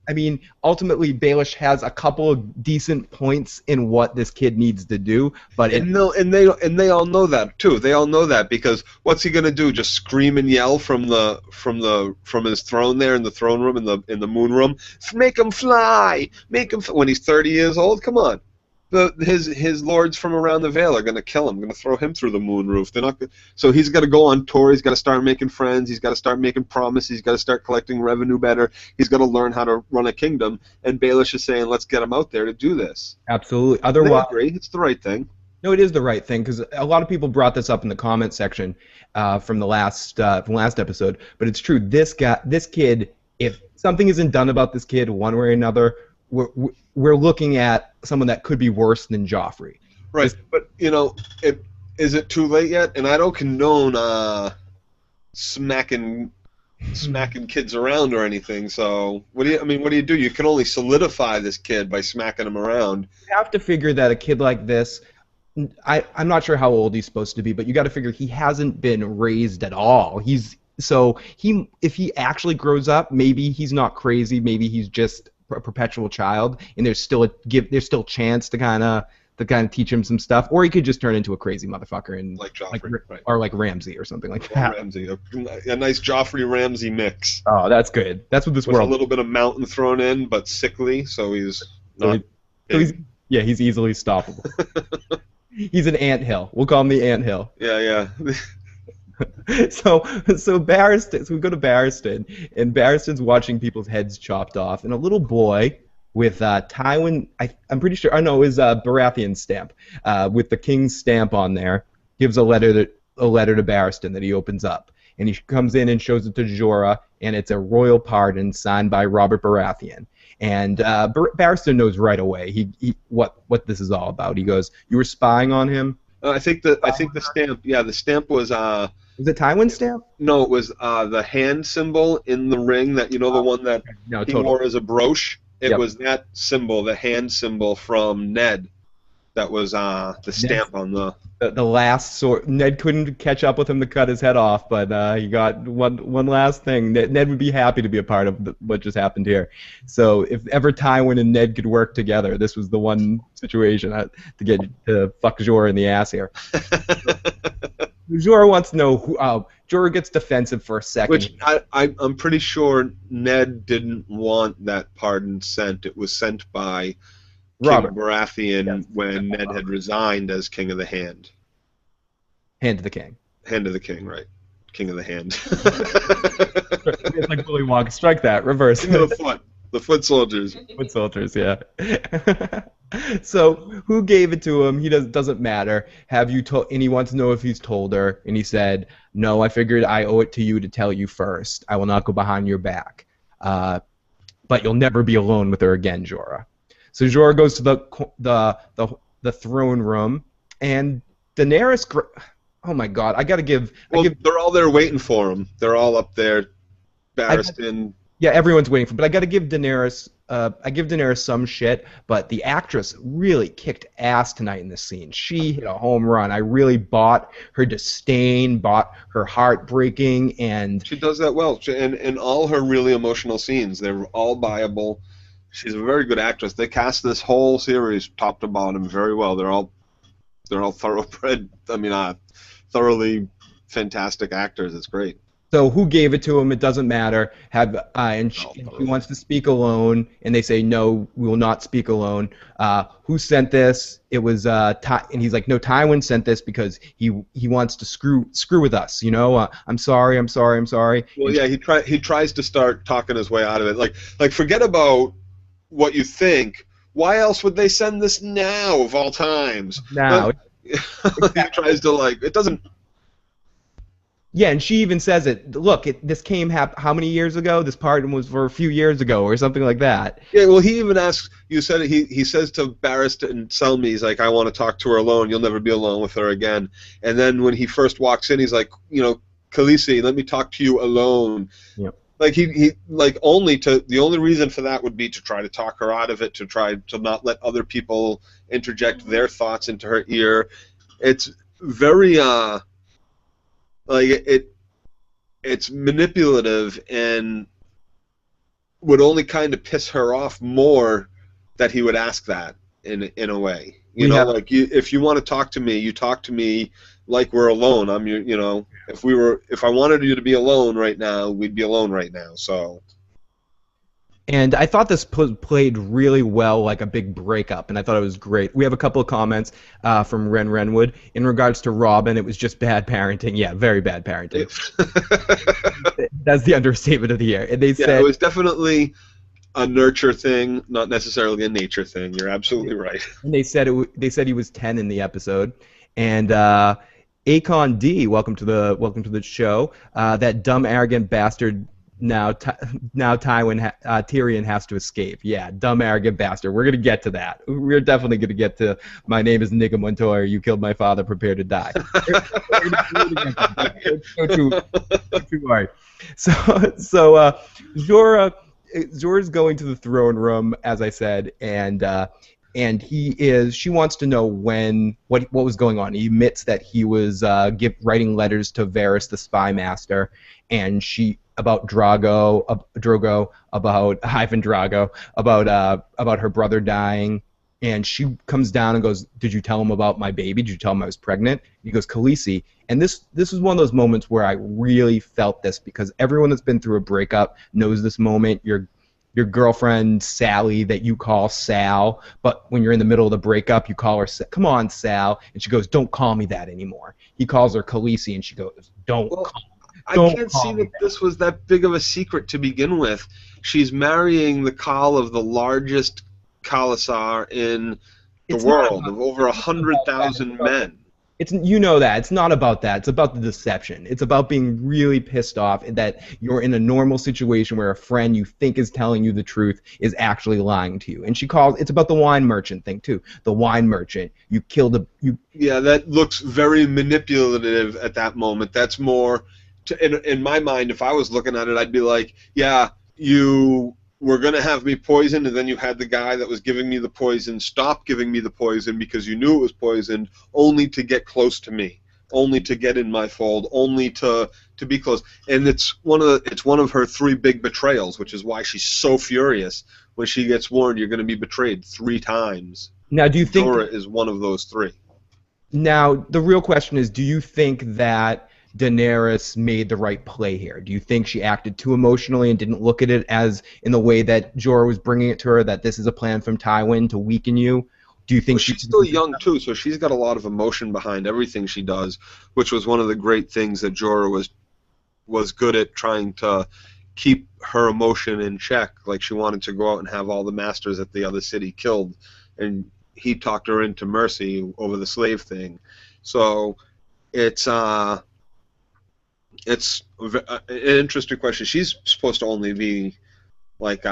I mean, ultimately, Baelish has a couple of decent points in what this kid needs to do, but they all know that too. They all know that, because what's he gonna do? Just scream and yell from his throne there in the throne room in the moon room? Make him fly! When he's 30 years old? Come on. His lords from around the Vale are going to kill him, going to throw him through the moon roof. They're not. So he's got to go on tour. He's got to start making friends. He's got to start making promises. He's got to start collecting revenue better. He's got to learn how to run a kingdom. And Baelish is saying, let's get him out there to do this. Absolutely. Otherwise, I agree. It's the right thing. No, it is the right thing, because a lot of people brought this up in the comment section from the last episode. But it's true. This kid, if something isn't done about this kid one way or another, we're looking at someone that could be worse than Joffrey. Right, but is it too late yet? And I don't condone smacking kids around or anything. So what do you? I mean, what do you do? You can only solidify this kid by smacking him around. You have to figure that a kid like this, I'm not sure how old he's supposed to be, but you got to figure he hasn't been raised at all. If he actually grows up, maybe he's not crazy, maybe he's just a perpetual child, and there's still chance to kind of teach him some stuff, or he could just turn into a crazy motherfucker and Like Joffrey, right? Or like Ramsay or something like Or that. Ramsay, a nice Joffrey Ramsay mix. Oh, that's good. That's what this With world. a little bit of mountain thrown in, but sickly, so he's So not. he's easily stoppable. He's an anthill. We'll call him the anthill. Yeah. So Barristan. So we go to Barristan, and Barristan's watching people's heads chopped off, and a little boy with Tywin. I'm pretty sure. I know is Baratheon's stamp with the king's stamp on there. Gives a letter to Barristan that he opens up, and he comes in and shows it to Jorah, and it's a royal pardon signed by Robert Baratheon. And Barristan knows right away what this is all about. He goes, "You were spying on him." I think the stamp. Yeah, the stamp was. Was it Tywin's stamp? No, it was the hand symbol in the ring that the one that No, he totally. wore as a brooch. It Yep. was that symbol, the hand symbol from Ned. That was the stamp on the. The last sword. Ned couldn't catch up with him to cut his head off, but he got one last thing. Ned would be happy to be a part of what just happened here. So if ever Tywin and Ned could work together, this was the one situation to get to fuck Jorah in the ass here. Jorah wants to know who. Jorah gets defensive for a second. Which I'm pretty sure Ned didn't want that pardon sent. It was sent by Robert. King Baratheon Yes. when Ned had resigned as King of the Hand. Hand to the king. Hand of the King, right? King of the Hand. It's like Willy Wonka. Strike that. Reverse. King of the Foot. The Foot Soldiers. Foot soldiers, yeah. So who gave it to him? He doesn't matter. Have you told? And he wants to know if he's told her. And he said, "No, I figured I owe it to you to tell you first. I will not go behind your back. But you'll never be alone with her again, Jorah." So Jorah goes to the throne room, and Daenerys. Oh my God! I gotta give. Well, they're all there waiting for him. They're all up there. Barristan. Yeah, everyone's waiting for. But I gotta give Daenerys. I give Daenerys some shit, but the actress really kicked ass tonight in this scene. She hit a home run. I really bought her disdain, bought her heartbreaking, and She does that well. And all her really emotional scenes, they're all buyable. She's a very good actress. They cast this whole series top to bottom very well. They're all thoroughbred. I mean, thoroughly fantastic actors. It's great. so who gave it to him? It doesn't matter. And she wants to speak alone, and they say no, we will not speak alone. Who sent this? It was and he's like, no, Tywin sent this because he wants to screw with us. I'm sorry. Well, yeah, he tries to start talking his way out of it. Like forget about what you think. Why else would they send this now of all times? Now. He tries to it doesn't. Yeah, and she even says it. Look, this came how many years ago? This pardon was for a few years ago, or something like that. Yeah, well, he even asks. You said it, he says to Barristan and Selmy, he's like, "I want to talk to her alone. You'll never be alone with her again." And then when he first walks in, he's like, "Khaleesi, let me talk to you alone." Yep. Like the only reason for that would be to try to talk her out of it, to try to not let other people interject their thoughts into her ear. It's very it's manipulative and would only kind of piss her off more that he would ask that in a way. If you want to talk to me, you talk to me like we're alone. I'm your, if I wanted you to be alone right now, we'd be alone right now. So. And I thought this played really well, like a big breakup, and I thought it was great. We have a couple of comments from Renwood in regards to Robin. It was just bad parenting. Yeah, very bad parenting. That's the understatement of the year. And they said it was definitely a nurture thing, not necessarily a nature thing. You're absolutely right. And they said he was 10 in the episode, and Akon D, welcome to the show. That dumb, arrogant bastard Now, Tyrion has to escape. Yeah, dumb, arrogant bastard. We're gonna get to that. We're definitely gonna get to. My name is Inigo Montoya. You killed my father. Prepare to die. We're gonna get to that. Don't you worry. So Jorah's going to the throne room, as I said, and she wants to know what was going on. He admits that he was writing letters to Varys the spy master, and about Drogo, about Ivan Drago, about her brother dying. And she comes down and goes, "Did you tell him about my baby? Did you tell him I was pregnant?" He goes, "Khaleesi." And this is one of those moments where I really felt this, because everyone that's been through a breakup knows this moment. Your girlfriend Sally, that you call Sal, but when you're in the middle of the breakup, you call her, "Come on, Sal," and she goes, "Don't call me that anymore." He calls her Khaleesi, and she goes, Well, I Don't can't call see me that this was that big of a secret to begin with. She's marrying the Khal of the largest Khalasar in the It's not world, of over it's not about that. 100,000 men. It's you know that it's not about that. It's about the deception. It's about being really pissed off that you're in a normal situation where a friend you think is telling you the truth is actually lying to you. And it's about the wine merchant thing too. The wine merchant. You killed Yeah, that looks very manipulative at that moment. That's more, in my mind, if I was looking at it, I'd be like, yeah, you were going to have me poisoned, and then you had the guy that was giving me the poison stop giving me the poison because you knew it was poisoned, only to get close to me, only to get in my fold, only to be close. And it's one of her three big betrayals, which is why she's so furious when she gets warned you're going to be betrayed 3 times. Now, do you think Jorah is one of those 3. Now, the real question is, do you think that Daenerys made the right play here? Do you think she acted too emotionally and didn't look at it as in the way that Jorah was bringing it to her, that this is a plan from Tywin to weaken you? Do you think she's still young too, so she's got a lot of emotion behind everything she does, which was one of the great things that Jorah was good at, trying to keep her emotion in check. Like, she wanted to go out and have all the masters at the other city killed, and he talked her into mercy over the slave thing. So it's an interesting question. She's supposed to only be like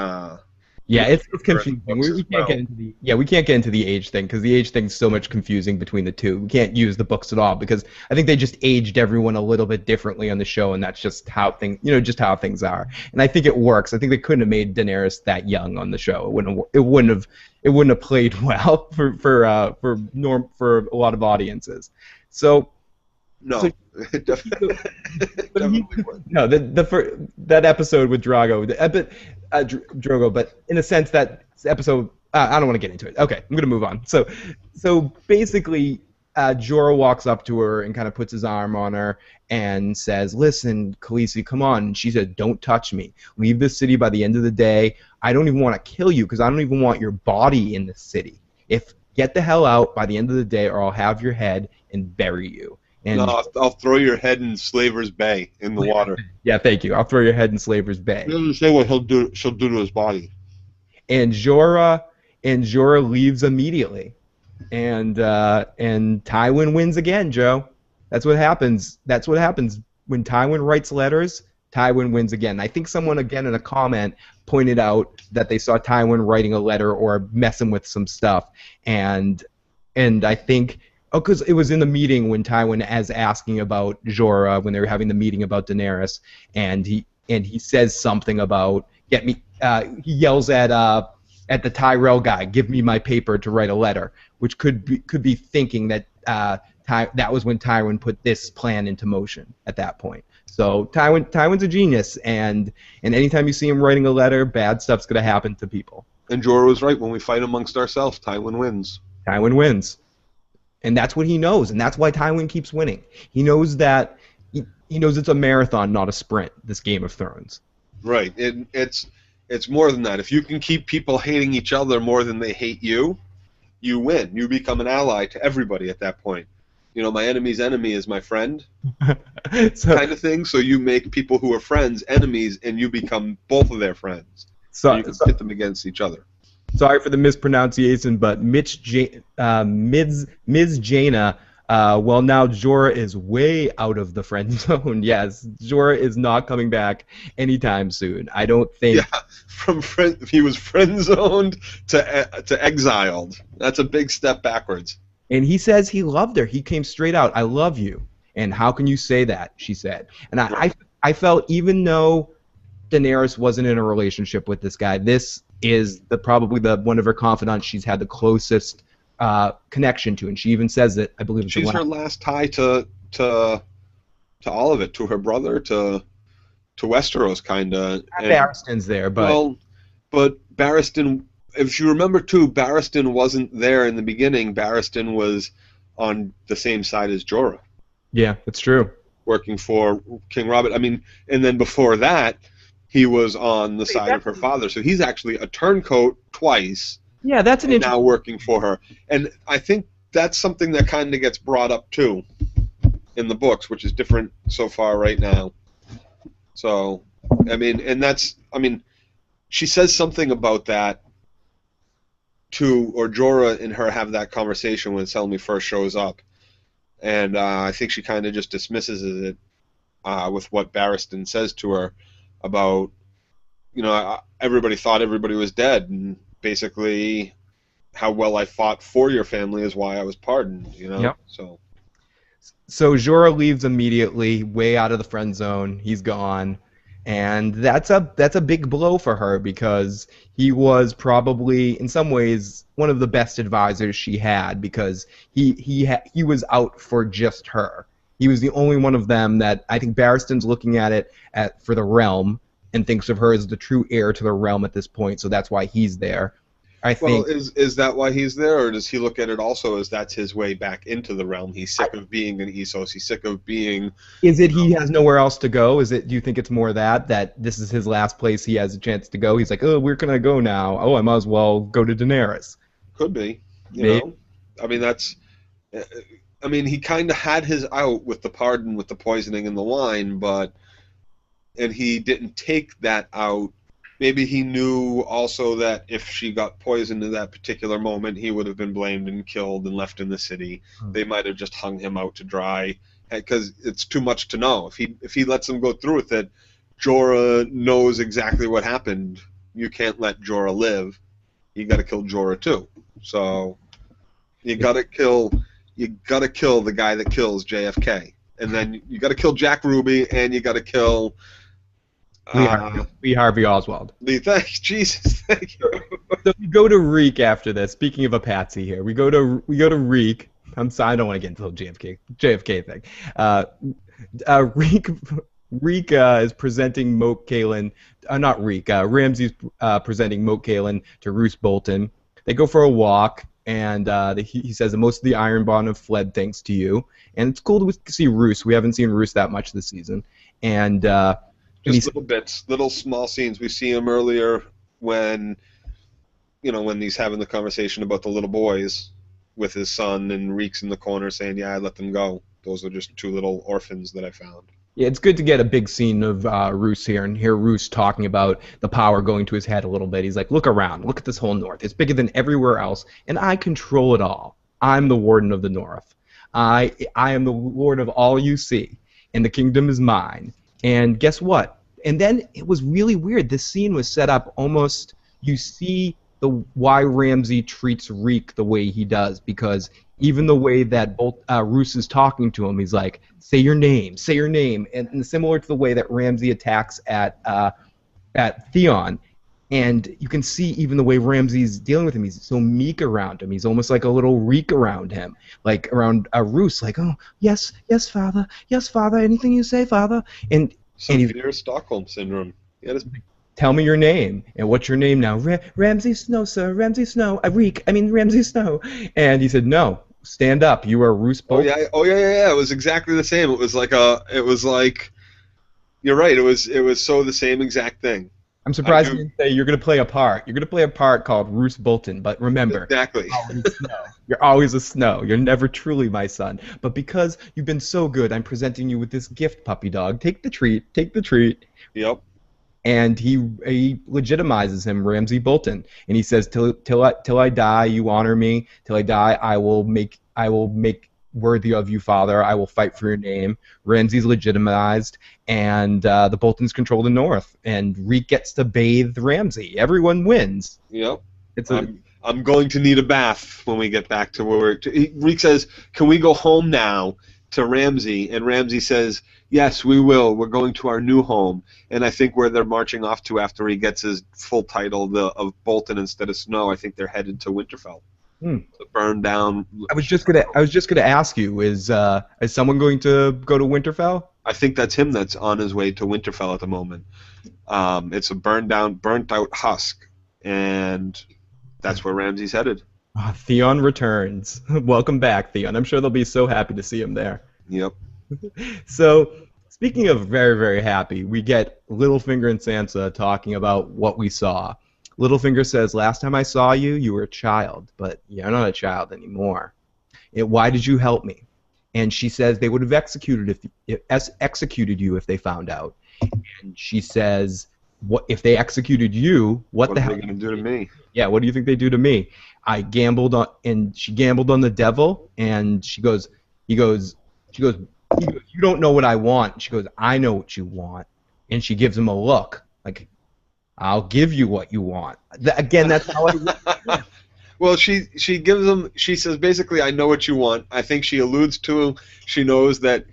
it's confusing. We can't get into we can't get into the age thing, because the age thing's so much confusing between the two. We can't use the books at all, because I think they just aged everyone a little bit differently on the show, and that's just how things are. And I think it works. I think they couldn't have made Daenerys that young on the show. It wouldn't have played well for a lot of audiences. So no, so, it definitely wouldn't. No, that episode with Drago, Drogo, but in a sense that episode, I don't want to get into it. Okay, I'm gonna move on. So basically, Jorah walks up to her and kind of puts his arm on her and says, "Listen, Khaleesi, come on." And she said, "Don't touch me. Leave this city by the end of the day. I don't even want to kill you, because I don't even want your body in the city. Get the hell out by the end of the day, or I'll have your head and bury you." And no, I'll throw your head in Slaver's Bay in the water. Yeah, thank you. I'll throw your head in Slaver's Bay. He doesn't say what she'll do to his body. And Jorah leaves immediately, and Tywin wins again, Joe. That's what happens. That's what happens when Tywin writes letters. Tywin wins again. I think someone again in a comment pointed out that they saw Tywin writing a letter or messing with some stuff, and I think. Oh, because it was in the meeting when Tywin is asking about Jorah, when they were having the meeting about Daenerys, and he says something about get me. He yells at the Tyrell guy, "Give me my paper to write a letter," which could be thinking that that was when Tywin put this plan into motion at that point. So Tywin's a genius, and anytime you see him writing a letter, bad stuff's gonna happen to people. And Jorah was right. When we fight amongst ourselves, Tywin wins. Tywin wins. And that's what he knows, and that's why Tywin keeps winning. He knows that he knows it's a marathon, not a sprint, this Game of Thrones. Right. It's more than that. If you can keep people hating each other more than they hate you, you win. You become an ally to everybody at that point. You know, my enemy's enemy is my friend, kind of thing. So you make people who are friends enemies, and you become both of their friends. So you can pit them against each other. Sorry for the mispronunciation, but Ms. Jaina Well, now Jorah is way out of the friend zone. Yes, Jorah is not coming back anytime soon. I don't Yeah, think. from he was friend zoned to exiled. That's a big step backwards. And he says he loved her. He came straight out. I love you. And how can you say that? She said. And Right. I felt even though Daenerys wasn't in a relationship with this guy, this is probably the one of her confidants she's had the closest connection to. And she even says that I believe it's the She's her last tie to all of it, to her brother, to Westeros, kind of. And Barristan's there, but well, but Barristan, if you remember too, Barristan wasn't there in the beginning. Barristan was on the same side as Jorah, yeah, it's true. working for King Robert. I mean, and then before that, he was on the side of her father. So he's actually a turncoat twice, Yeah, that's an and interesting. now working for her. And I think that's something that kind of gets brought up too in the books, which is different so far right now. So, I mean, and that's, I mean, she says something about that to, or Jorah and her have that conversation when Selmy first shows up. And I think she kind of just dismisses it with what Barristan says to her about, everybody thought everybody was dead, and basically how well I fought for your family is why I was pardoned, Yep. So, So Jorah leaves immediately, way out of the friend zone. He's gone, and that's a big blow for her because he was probably in some ways one of the best advisors she had because he was out for just her. He was the only one of them that I think Barristan's looking at it for the realm and thinks of her as the true heir to the realm at this point. So that's why he's there. I well, think. is that why he's there, or does he look at it also as that's his way back into the realm? He's sick of being an Essos. He's sick of being. Is it he has nowhere else to go? Is it? Do you think it's more that this is his last place he has a chance to go? He's like, oh, where can I go now? Oh, I might as well go to Daenerys. Could be, you Maybe. know. I mean, that's. I mean, he kind of had his out with the pardon, with the poisoning and the wine, and he didn't take that out. Maybe he knew also that if she got poisoned in that particular moment, he would have been blamed and killed and left in the city. They might have just hung him out to dry because it's too much to know. If he lets them go through with it, Jorah knows exactly what happened. You can't let Jorah live. You got to kill Jorah too. So you got to kill the guy that kills JFK, and then you got to kill Jack Ruby, and you got to kill. Lee Harvey Oswald. Jesus, thank you. So we go to Reek after this. Speaking of a patsy here, we go to Reek. I'm sorry, I don't want to get into the JFK thing. Reek is presenting Moat Kalen. Not Reek. Ramsay's presenting Moat Kalen to Roose Bolton. They go for a walk, and he says that most of the Ironborn have fled thanks to you. And it's cool to see Roose. We haven't seen Roose that much this season. And just little bits, little small scenes. We see him earlier when he's having the conversation about the little boys with his son, and Reek's in the corner saying, "Yeah, I let them go. Those are just two little orphans that I found." Yeah, it's good to get a big scene of Roose here and hear Roose talking about the power going to his head a little bit. He's like, look around. Look at this whole North. It's bigger than everywhere else, and I control it all. I'm the warden of the North. I am the lord of all you see, and the kingdom is mine. And guess what? And then it was really weird. This scene was set up almost, you see why Ramsay treats Reek the way he does, because even the way that Roose is talking to him, he's like, say your name, and similar to the way that Ramsay attacks at Theon, and you can see even the way Ramsay's dealing with him, he's so meek around him, he's almost like a little Reek around him, like around Roose, like, oh, yes, father, anything you say, father, and Severe Stockholm syndrome. Yeah, tell me your name. And what's your name now? Ramsay Snow, sir. Ramsay Snow. Ramsay Snow. And he said, no, stand up. You are Roose Bolton. Oh yeah. It was exactly the same. It was like you're right. It was so the same exact thing. I'm surprised you didn't say you're going to play a part. You're going to play a part called Roose Bolton, but remember, exactly. You're always a Snow. You're never truly my son. But because you've been so good, I'm presenting you with this gift, puppy dog. Take the treat. Yep. And he legitimizes him, Ramsay Bolton, and he says, "Till I die, you honor me. Till I die, I will make worthy of you, father. I will fight for your name. Ramsay's legitimized, and the Boltons control the north, and Reek gets to bathe Ramsay. Everyone wins. Yep. It's a I'm going to need a bath when we get back to where Reek says, "Can we go home now?" to Ramsay, and Ramsay says, "Yes, we will. We're going to our new home." And I think where they're marching off to after he gets his full title of Bolton instead of Snow, I think they're headed to Winterfell. To burn down. I was just gonna ask you, is someone going to go to Winterfell? I think that's him that's on his way to Winterfell at the moment. It's a burnt out husk, and that's where Ramsay's headed. Oh, Theon returns. Welcome back, Theon. I'm sure they'll be so happy to see him there. Yep. So, speaking of very, very happy, we get Littlefinger and Sansa talking about what we saw. Littlefinger says, "Last time I saw you, you were a child, but you're not a child anymore. Why did you help me?" And she says they would have executed you if they found out. And she says, "What if they executed you? What the hell are they going to do to me?" Yeah, what do you think they do to me? I gambled on, and she gambled on the devil, and he goes, you don't know what I want. And she goes, I know what you want. And she gives him a look, like, I'll give you what you want. Again, that's how I Well, she gives him, she says, basically, I know what you want. I think she alludes to, she knows that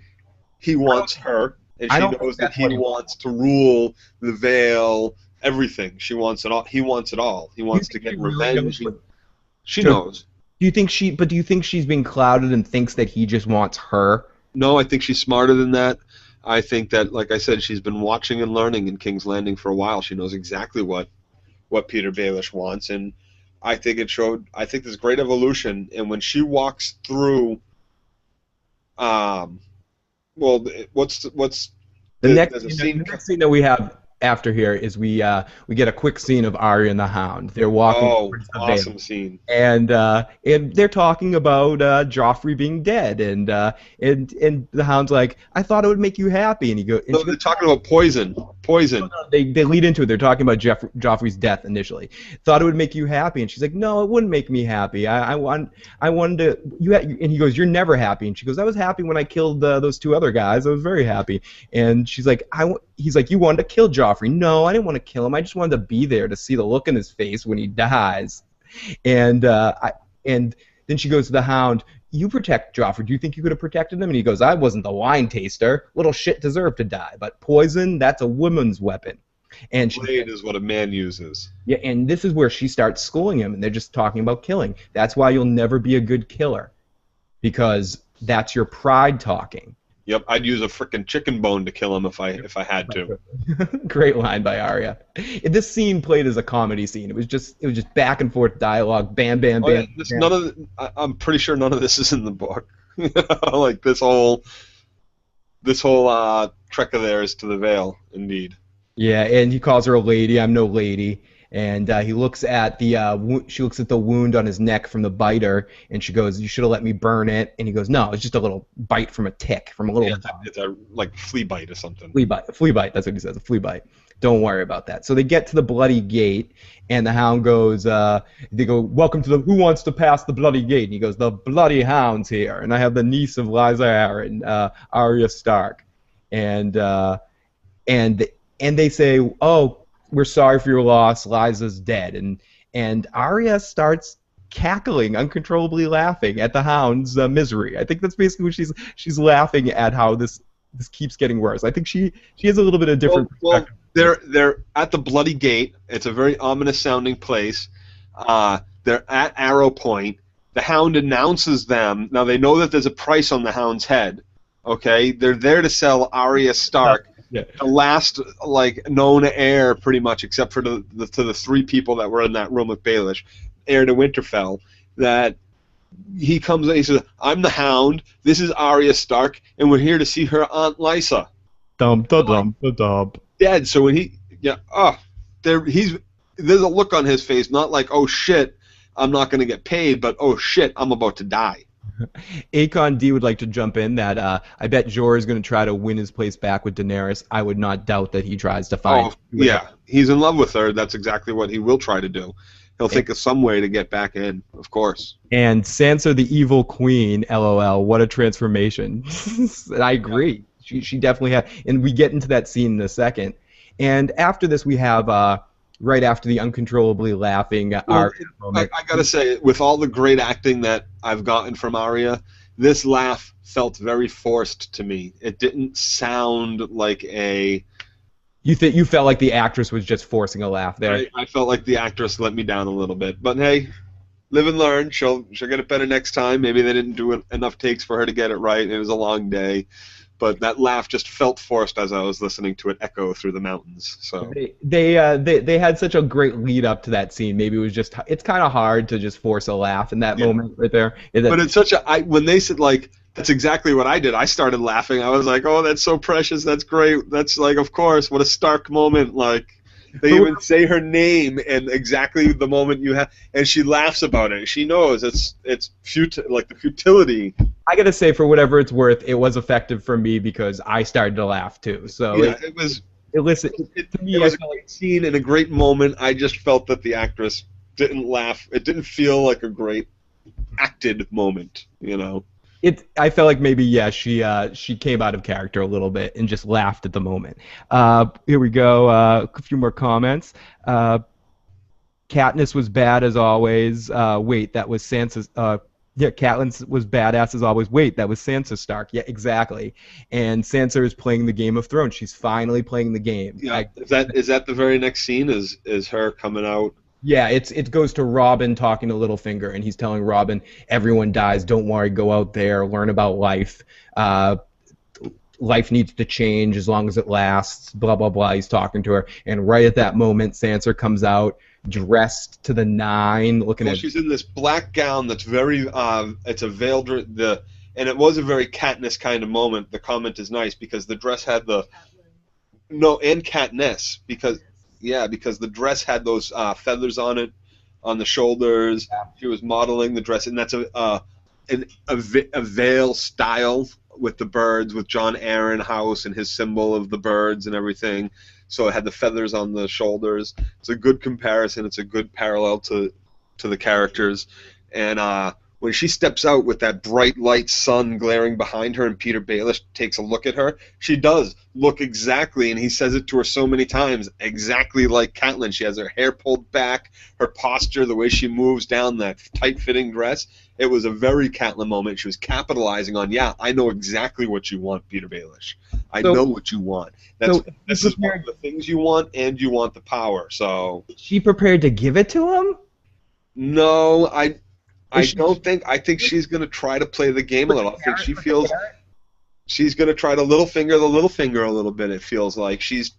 he wants her, and she knows that he wants to rule the Vale, everything. She wants it all. He wants it all. He wants to get revenge. She knows. Do you think she's being clouded and thinks that he just wants her? No, I think she's smarter than that. I think that, like I said, she's been watching and learning in King's Landing for a while. She knows exactly what Peter Baelish wants, and I think it showed. I think there's great evolution, and when she walks through, well, what's the next scene that we have after here is we get a quick scene of Arya and the Hound. They're walking towards the awesome Vale. Scene. And they're talking about Joffrey being dead, and the Hound's like, I thought it would make you happy, and they're talking about poison. They lead into it. They're talking about Joffrey's death initially. Thought it would make you happy, and she's like, no, it wouldn't make me happy. I wanted to. And he goes, you're never happy, and she goes, I was happy when I killed those two other guys. I was very happy, and she's like, he's like, you wanted to kill Joffrey. No, I didn't want to kill him. I just wanted to be there to see the look in his face when he dies. And then she goes to the Hound. You protect Joffrey. Do you think you could have protected him? And he goes, I wasn't the wine taster. Little shit deserved to die. But poison, that's a woman's weapon. And blade is what a man uses. Yeah, and this is where she starts schooling him, and they're just talking about killing. That's why you'll never be a good killer, because that's your pride talking. Yep, I'd use a frickin' chicken bone to kill him if I had to. Great line by Arya. This scene played as a comedy scene. It was just back and forth dialogue, bam, bam, bam. Yeah, I'm pretty sure none of this is in the book. Like this whole trek of theirs to the Vale, indeed. Yeah, and he calls her a lady. I'm no lady. And he looks at she looks at the wound on his neck from the biter, and she goes, you should have let me burn it. And he goes, no, it's just a little bite from a tick, from a little it's a like flea bite or something. Flea bite, that's what he says, a flea bite. Don't worry about that. So they get to the bloody gate, and the Hound goes, they go, welcome to who wants to pass the bloody gate? And he goes, the bloody Hound's here, and I have the niece of Lysa Arryn, Arya Stark. And they say, oh, we're sorry for your loss. Lysa's dead, and Arya starts cackling, uncontrollably laughing at the Hound's misery. I think that's basically what she's laughing at, how this keeps getting worse. I think she has a little bit of different perspective. Well, they're at the bloody gate. It's a very ominous sounding place. They're at Arrow Point. The Hound announces them. Now they know that there's a price on the Hound's head. Okay, they're there to sell Arya Stark. Yeah. The last known heir, pretty much, except for to the three people that were in that room with Baelish, heir to Winterfell. That he comes and he says, "I'm the Hound. This is Arya Stark, and we're here to see her Aunt Lysa." Dead. So when there's a look on his face, not like, "Oh shit, I'm not going to get paid," but "Oh shit, I'm about to die." Akon D would like to jump in that I bet Jorah is going to try to win his place back with Daenerys. I would not doubt that he tries to find. Oh, yeah, he's in love with her. That's exactly what he will try to do. He'll think of some way to get back in, of course. And Sansa, the evil queen, LOL, what a transformation. I agree. She definitely had, and we get into that scene in a second. And after this, we have, right after the uncontrollably laughing Well, Arya moment. I gotta say, with all the great acting that I've gotten from Arya, this laugh felt very forced to me. It didn't sound like a. You felt like the actress was just forcing a laugh there. I felt like the actress let me down a little bit, but hey, live and learn. She'll get it better next time. Maybe they didn't do enough takes for her to get it right. It was a long day, but that laugh just felt forced as I was listening to it echo through the mountains. So They had such a great lead up to that scene. Maybe it was just it's kind of hard to just force a laugh in that moment right there. But it's such a when they said like that's exactly what I did. I started laughing. I was like, oh, that's so precious. That's great. That's like, of course, what a stark moment. Like they even say her name and exactly the moment you have, and she laughs about it. She knows it's like the futility. I gotta say, for whatever it's worth, it was effective for me because I started to laugh too. So yeah, it was. It was a great scene and a great moment. I just felt that the actress didn't laugh. It didn't feel like a great acted moment, you know. I felt like maybe she came out of character a little bit and just laughed at the moment. Here we go. A few more comments. Katniss was bad as always. Wait, that was Sansa's. Yeah, Catelyn was badass as always. Wait, that was Sansa Stark. Yeah, exactly. And Sansa is playing the Game of Thrones. She's finally playing the game. Yeah, is that the very next scene? Is her coming out? Yeah, it goes to Robin talking to Littlefinger, and he's telling Robin, everyone dies, don't worry, go out there, learn about life. Life needs to change as long as it lasts, blah, blah, blah. He's talking to her. And right at that moment, Sansa comes out, dressed to the nine, looking at... She's in this black gown that's very... it's a veiled... and it was a very Katniss kind of moment. The comment is nice, because the dress had the... No, and Katniss, because... Yeah, because the dress had those feathers on it, on the shoulders. Yeah. She was modeling the dress, and that's a veil style with the birds, with John Aaron House and his symbol of the birds and everything. So it had the feathers on the shoulders. It's a good comparison. It's a good parallel to the characters. And when she steps out with that bright light sun glaring behind her and Peter Baelish takes a look at her, she does look exactly, and he says it to her so many times, exactly like Catelyn. She has her hair pulled back, her posture, the way she moves down that tight-fitting dress. It was a very Catelyn moment. She was capitalizing on, yeah, I know exactly what you want, Peter Baelish. I know what you want. This is one of the things you want, and you want the power. So she prepared to give it to him? No, I don't think. I think she's going to try to play the game a little. I think she feels she's going to try to Littlefinger a little bit. It feels like she's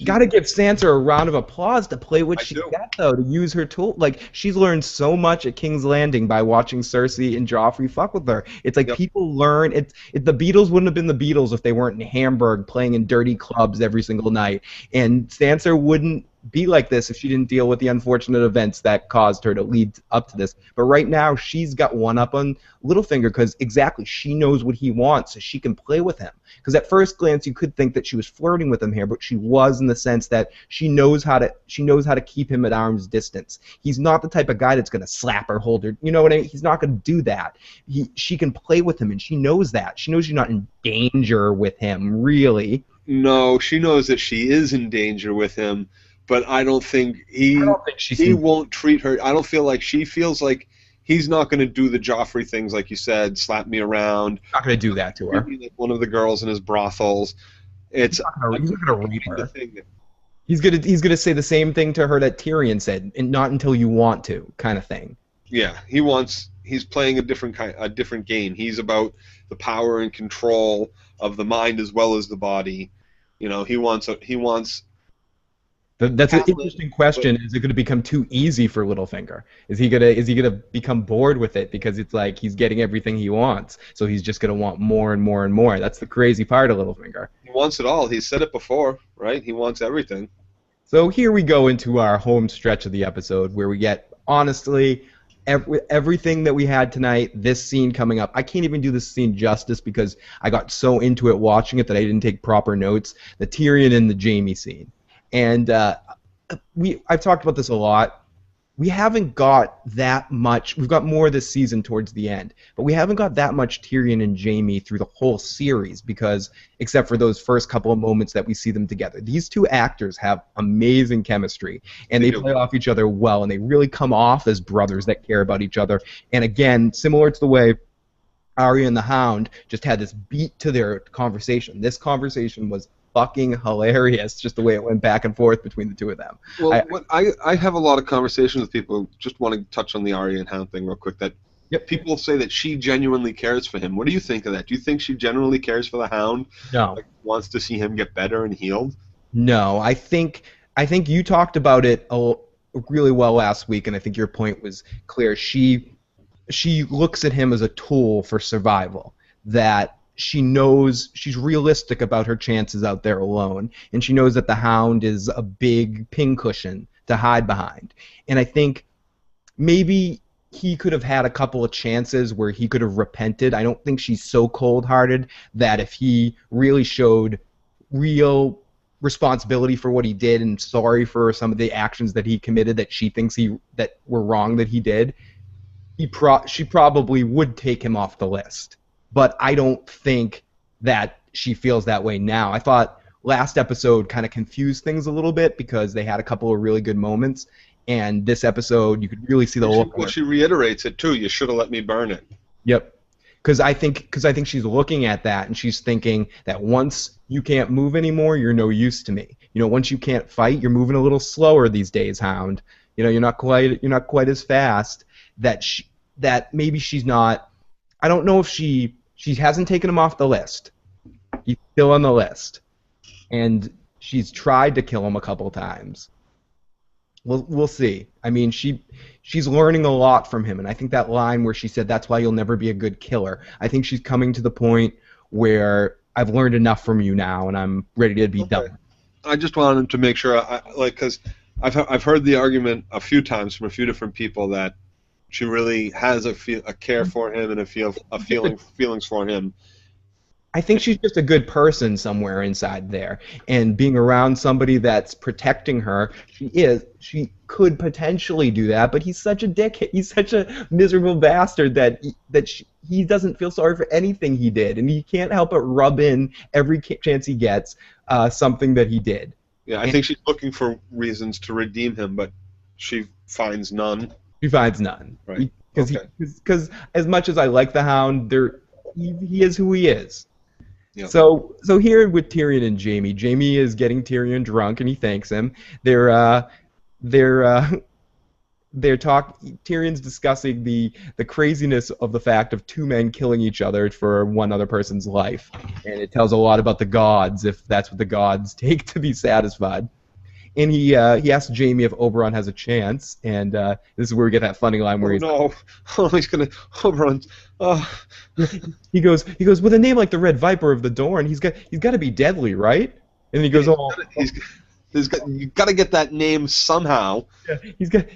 got to give Sansa a round of applause to play what she got, though, to use her tool. Like, she's learned so much at King's Landing by watching Cersei and Joffrey fuck with her. It's like people learn. The Beatles wouldn't have been the Beatles if they weren't in Hamburg playing in dirty clubs every single night. And Sansa wouldn't be like this if she didn't deal with the unfortunate events that caused her to lead up to this. But right now, she's got one up on Littlefinger because exactly she knows what he wants, so she can play with him. Because at first glance, you could think that she was flirting with him here, but she was in the sense that she knows how to keep him at arm's distance. He's not the type of guy that's going to slap her, hold her. You know what I mean? He's not going to do that. She can play with him, and she knows that. She knows she's not in danger with him, really. No, she knows that she is in danger with him. But I don't think he won't treat her. I don't feel like she feels like he's not going to do the Joffrey things, like you said, slap me around. Not going to do that to her. Like one of the girls in his brothels. He's not going to rape her. He's gonna say the same thing to her that Tyrion said, and not until you want to, kind of thing. Yeah, he's playing a different game. He's about the power and control of the mind as well as the body. You know, he wants. That's an interesting question. Is it going to become too easy for Littlefinger? Is he gonna become bored with it because it's like he's getting everything he wants, so he's just gonna want more and more and more? That's the crazy part of Littlefinger. He wants it all. He's said it before, right? He wants everything. So here we go into our home stretch of the episode where we get, honestly, everything that we had tonight, this scene coming up. I can't even do this scene justice because I got so into it watching it that I didn't take proper notes. The Tyrion and the Jaime scene. And I've talked about this a lot. we haven't got that much. We've got more this season towards the end, but we haven't got that much Tyrion and Jaime through the whole series because, except for those first couple of moments that we see them together, these two actors have amazing chemistry and they play off each other well, and they really come off as brothers that care about each other. And again, similar to the way Arya and the Hound just had this beat to their conversation. This conversation was fucking hilarious, just the way it went back and forth between the two of them. Well, I have a lot of conversations with people who just want to touch on the Arya and Hound thing real quick. That people say that she genuinely cares for him. What do you think of that? Do you think she genuinely cares for the Hound? No. Like, wants to see him get better and healed? No, I think you talked about it really well last week, and I think your point was clear. She looks at him as a tool for survival, that she knows she's realistic about her chances out there alone, and she knows that the Hound is a big pincushion to hide behind. And I think maybe he could have had a couple of chances where he could have repented. I don't think she's so cold-hearted that if he really showed real responsibility for what he did and sorry for some of the actions that he committed that she thinks that were wrong that he did, she probably would take him off the list. But I don't think that she feels that way now. I thought last episode kind of confused things a little bit because they had a couple of really good moments, and this episode you could really see the look. Well, she reiterates it too. You should have let me burn it. Yep. Because I think she's looking at that and she's thinking that once you can't move anymore, you're no use to me. You know, once you can't fight, you're moving a little slower these days, Hound. You know, you're not quite as fast. That maybe she's not. I don't know if she hasn't taken him off the list. He's still on the list, and she's tried to kill him a couple times. We'll see. I mean, she's learning a lot from him, and I think that line where she said, "That's why you'll never be a good killer." I think she's coming to the point where I've learned enough from you now, and I'm ready to be done. I just wanted to make sure, because I've heard the argument a few times from a few different people that she really has a care for him and feelings for him. I think she's just a good person somewhere inside there, and being around somebody that's protecting her, she could potentially do that, but he's such a dickhead. He's such a miserable bastard that he doesn't feel sorry for anything he did, and he can't help but rub in every chance he gets something that he did. Yeah, I think she's looking for reasons to redeem him, but she finds none. She finds none. Right. Because as much as I like the Hound, he is who he is. Yep. So here with Tyrion and Jaime is getting Tyrion drunk and he thanks him. Tyrion's discussing the craziness of the fact of two men killing each other for one other person's life, and it tells a lot about the gods if that's what the gods take to be satisfied. And he asks Jaime if Oberyn has a chance, and this is where we get that funny line where Oberyn. He goes with a name like the Red Viper of the Dorne, he's got to be deadly, right? And he goes, you got to get that name somehow. Yeah,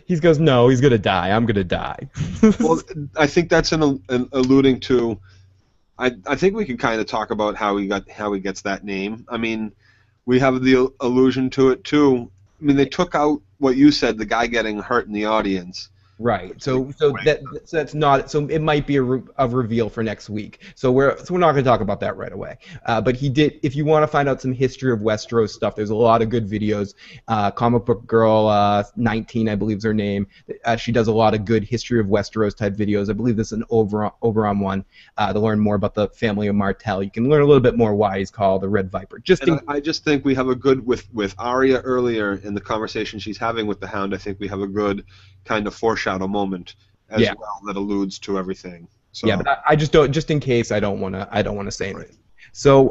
he goes, no, he's gonna die. I'm gonna die. Well, I think that's an alluding to. I think we can kind of talk about how he gets that name. I mean, we have the allusion to it too. I mean, they took out what you said, the guy getting hurt in the audience. Right. So that's not. So it might be a reveal for next week. So we're not going to talk about that right away. But he did. If you want to find out some history of Westeros stuff, there's a lot of good videos. Comic Book Girl 19, I believe is her name. She does a lot of good history of Westeros type videos. I believe this is an Oberon one to learn more about the family of Martell. You can learn a little bit more why he's called the Red Viper. I just think we have a good with Arya earlier in the conversation she's having with the Hound. I think we have a good kind of foreshadow moment as well that alludes to everything. So. Yeah, but I just don't. Just in case, I don't want to say anything. Right. So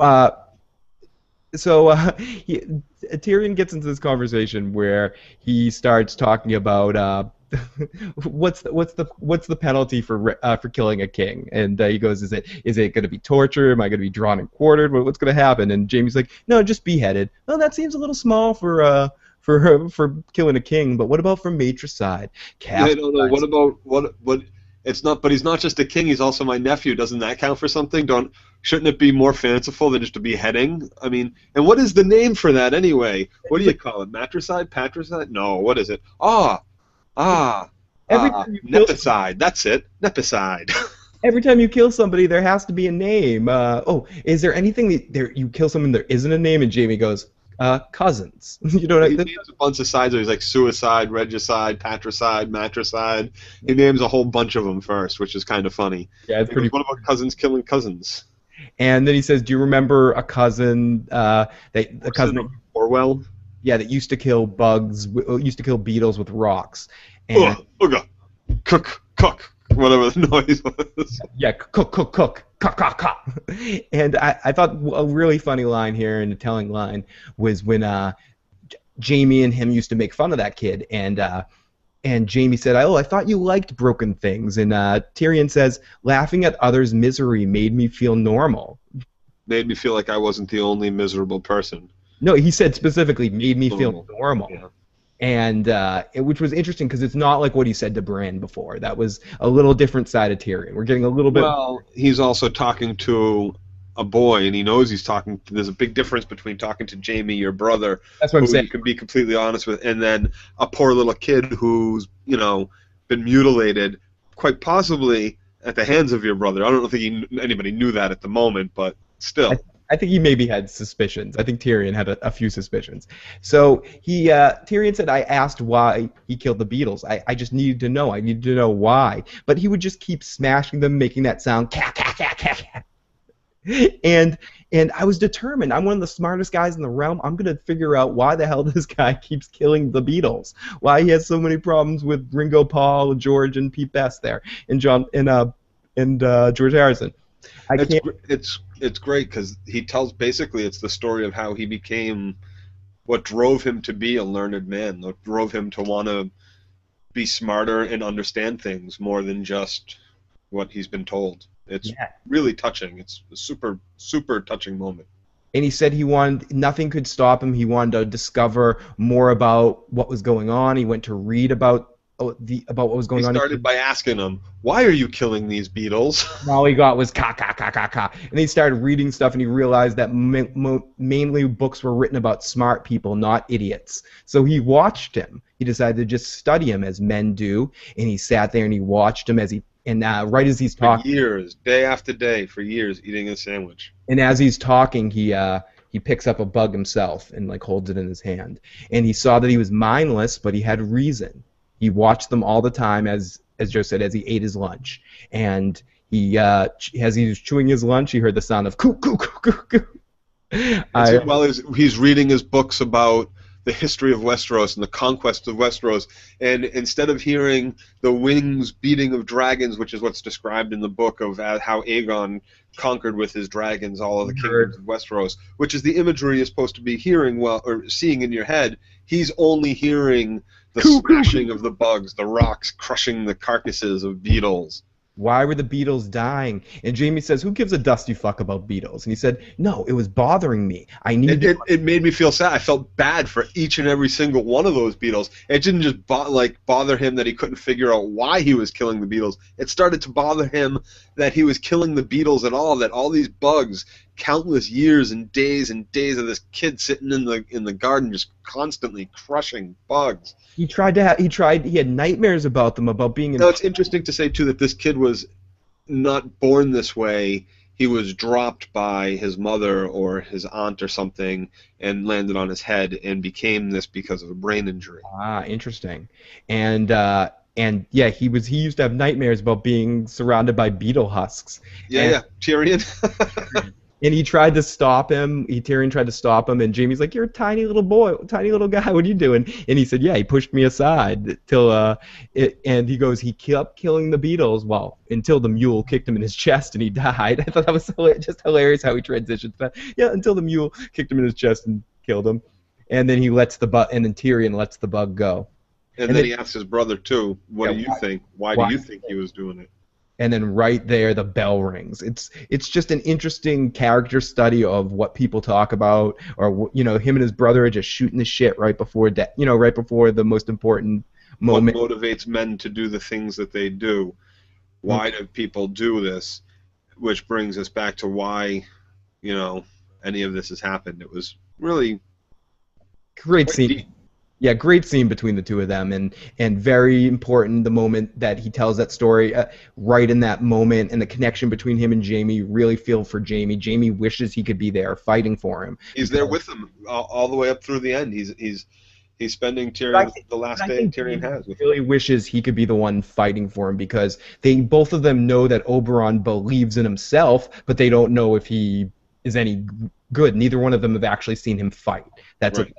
Tyrion gets into this conversation where he starts talking about what's the penalty for killing a king, and he goes, is it going to be torture? Am I going to be drawn and quartered? What's going to happen? And Jaime's like, no, just beheaded. Well, that seems a little small for killing a king, but what about from matricide? No. What about what? It's not. But he's not just a king. He's also my nephew. Doesn't that count for something? Shouldn't it be more fanciful than just a beheading? I mean, and what is the name for that anyway? What do you call it? Matricide? Patricide? No. What is it? Ah, Every time you kill nepicide. That's it. Nepicide. every time you kill somebody, there has to be a name. Oh, is there anything that there you kill someone there isn't a name? And Jamie goes, cousins. You know Well, what he I, names a bunch of sides. He's like suicide, regicide, patricide, matricide. He names a whole bunch of them first, which is kind of funny. yeah, it's He goes, pretty. "What about cousins killing cousins?" And then he says, "Do you remember a cousin? A cousin Orson that Orwell. yeah that used to kill bugs, used to kill beetles with rocks." And Ugh, ugh, cook, whatever the noise was. yeah, cook. And I thought a really funny line here and a telling line was when Jamie and him used to make fun of that kid, and Jamie said, "Oh, I thought you liked broken things." And Tyrion says, "Laughing at others' misery made me feel normal." Made me feel like I wasn't the only miserable person. No, he said specifically, "Made me feel Normal. normal." Yeah. And which was interesting because it's not like what he said to Bran before. That was a little different side of Tyrion. We're getting a little bit. Well, he's also talking to a boy, and he knows he's talking. There's a big difference between talking to Jamie, your brother, That's what I'm who saying. you can be completely honest with, and then a poor little kid who's, been mutilated, quite possibly at the hands of your brother. I don't think anybody knew that at the moment, but I, still. I think he maybe had suspicions. I think Tyrion had a few suspicions. So Tyrion said, "I asked why he killed the beetles. I just needed to know. I needed to know why." But he would just keep smashing them, making that sound, cat, cat, cat, cat, cat. And I was determined. I'm one of the smartest guys in the realm. I'm gonna figure out why the hell this guy keeps killing the beetles. Why he has so many problems with Ringo, Paul, George, and Pete Best there, and John and George Harrison. I It's can't. gr- it's it's great because he tells basically it's the story of how he became what drove him to be a learned man, what drove him to want to be smarter and understand things more than just what he's been told. It's Yeah. really touching. It's a super, super touching moment. And he said he wanted nothing could stop him. He wanted to discover more about what was going on. He went to read about about what was He going on. started by asking him, "Why are you killing these beetles?" And all he got was ka. And he started reading stuff, and he realized that mainly books were written about smart people, not idiots. So he watched him. He decided to just study him as men do, and he sat there and he watched him as he and right as he's For talking. years, day after day, for years, eating a sandwich. And as he's talking, he picks up a bug himself and like holds it in his hand. And he saw that he was mindless, but he had reason. He watched them all the time, as Joe said, as he ate his lunch. And as he was chewing his lunch, he heard the sound of coo coo coo coo coo. While he's reading his books about the history of Westeros and the conquest of Westeros, and instead of hearing the wings beating of dragons, which is what's described in the book of how Aegon conquered with his dragons all of the kingdoms of Westeros, which is the imagery you're supposed to be hearing or seeing in your head, he's only hearing the smashing of the bugs, the rocks crushing the carcasses of beetles. Why were the beetles dying? And Jamie says, "Who gives a dusty fuck about beetles?" And he said, "No, it was bothering me. I needed." It made me feel sad. I felt bad for each and every single one of those beetles. It didn't just bother him that he couldn't figure out why he was killing the beetles. It started to bother him that he was killing the beetles at all. That all these bugs, countless years and days of this kid sitting in the garden just constantly crushing bugs. He had nightmares about them, about being in. Now it's interesting to say too that this kid was not born this way. He was dropped by his mother or his aunt or something and landed on his head and became this because of a brain injury. Ah, interesting. And yeah, he used to have nightmares about being surrounded by beetle husks. Yeah, Tyrion. And he tried to stop him. Tyrion tried to stop him, and Jamie's like, "You're a tiny little boy, tiny little guy. What are you doing?" And he said, "Yeah, he pushed me aside and he goes, he kept killing the beetles, well, until the mule kicked him in his chest and he died." I thought that was just hilarious how he transitions that. Yeah, until the mule kicked him in his chest and killed him, and then and then Tyrion lets the bug go. And then he asks his brother too, "What do you think? Why do you think he was doing it?" And then right there the bell rings. It's just an interesting character study of what people talk about, or him and his brother are just shooting the shit right before right before the most important moment. What motivates men to do the things that they do? Why do people do this? Which brings us back to why any of this has happened. It was really Great quite scene. deep. Yeah, great scene between the two of them, and very important the moment that he tells that story. Right in that moment, and the connection between him and Jamie. You really feel for Jamie. Jamie wishes he could be there, fighting for him. He's there with him all the way up through the end. He's spending But Tyrion the last I day think Tyrion Jamie has with him. really wishes he could be the one fighting for him because they both of them know that Oberon believes in himself, but they don't know if he is any good. Neither one of them have actually seen him fight. That's Right.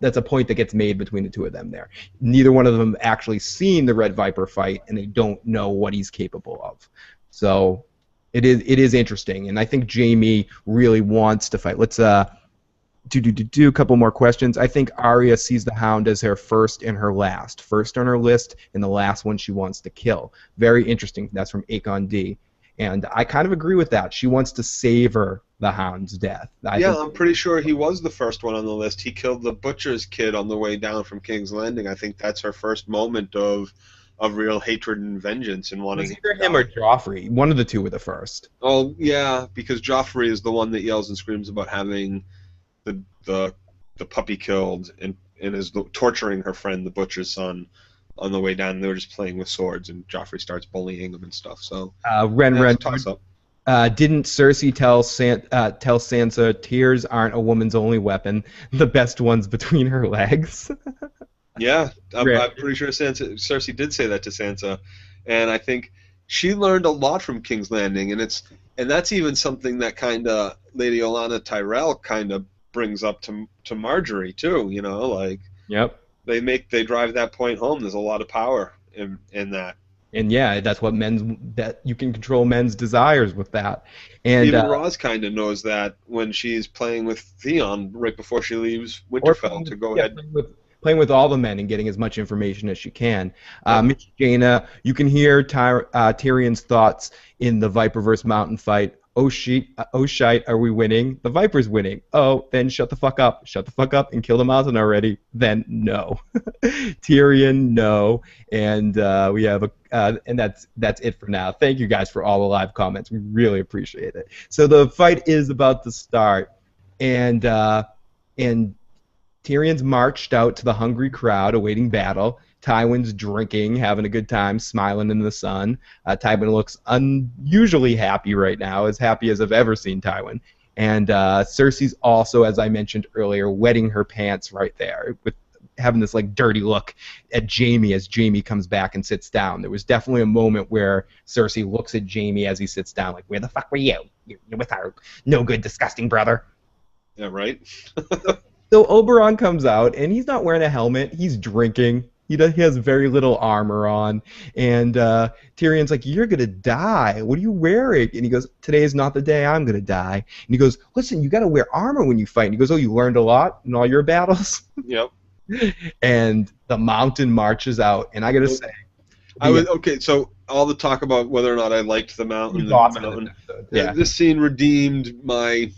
that's a point that gets made between the two of them there. Neither one of them have actually seen the Red Viper fight, and they don't know what he's capable of. So it is interesting, and I think Jamie really wants to fight. Let's do a couple more questions. I think Arya sees the Hound as her first and her last. First on her list, and the last one she wants to kill. Very interesting. That's from Akon D. And I kind of agree with that. She wants to savor the Hound's death. I'm pretty sure he was the first one on the list. He killed the butcher's kid on the way down from King's Landing. I think that's her first moment of real hatred and vengeance and wanting either him or Joffrey. One of the two were the first. Oh yeah, because Joffrey is the one that yells and screams about having the puppy killed and is torturing her friend, the butcher's son, on the way down. They were just playing with swords, and Joffrey starts bullying him and stuff. So Ren toss up. Didn't Cersei tell Sansa tears aren't a woman's only weapon? The best one's between her legs. Yeah, I'm pretty sure Cersei did say that to Sansa, and I think she learned a lot from King's Landing, and that's even something that kind of Lady Olenna Tyrell kind of brings up to Marjorie too. You know, like Yep. they drive that point home. There's a lot of power in that. And yeah, that's what that you can control men's desires with that. And even Roz kind of knows that when she's playing with Theon right before she leaves Winterfell to go ahead. Playing with all the men and getting as much information as she can. Mitch Jaina, you can hear Tyrion's thoughts in the Viperverse Mountain fight. Oh shite, are we winning? The Viper's winning. Oh, then shut the fuck up. Shut the fuck up and kill the mountain already. Then no. Tyrion, no. And we have and that's it for now. Thank you guys for all the live comments. We really appreciate it. So the fight is about to start, and Tyrion's marched out to the hungry crowd awaiting battle. Tywin's drinking, having a good time, smiling in the sun. Tywin looks unusually happy right now, as happy as I've ever seen Tywin. And Cersei's also, as I mentioned earlier, wetting her pants right there, with having this like dirty look at Jaime as Jaime comes back and sits down. There was definitely a moment where Cersei looks at Jaime as he sits down, like, "Where the fuck were you? You're with our no good, disgusting brother." Yeah, right. So Oberon comes out, and he's not wearing a helmet. He's drinking. He has very little armor on. And Tyrion's like, "You're going to die. What are you wearing?" And he goes, "Today is not the day I'm going to die." And he goes, "Listen, you got to wear armor when you fight." And he goes, "Oh, you learned a lot in all your battles?" Yep. And the mountain marches out. And I got to say, okay, so all the talk about whether or not I liked the mountain. Yeah. This scene redeemed my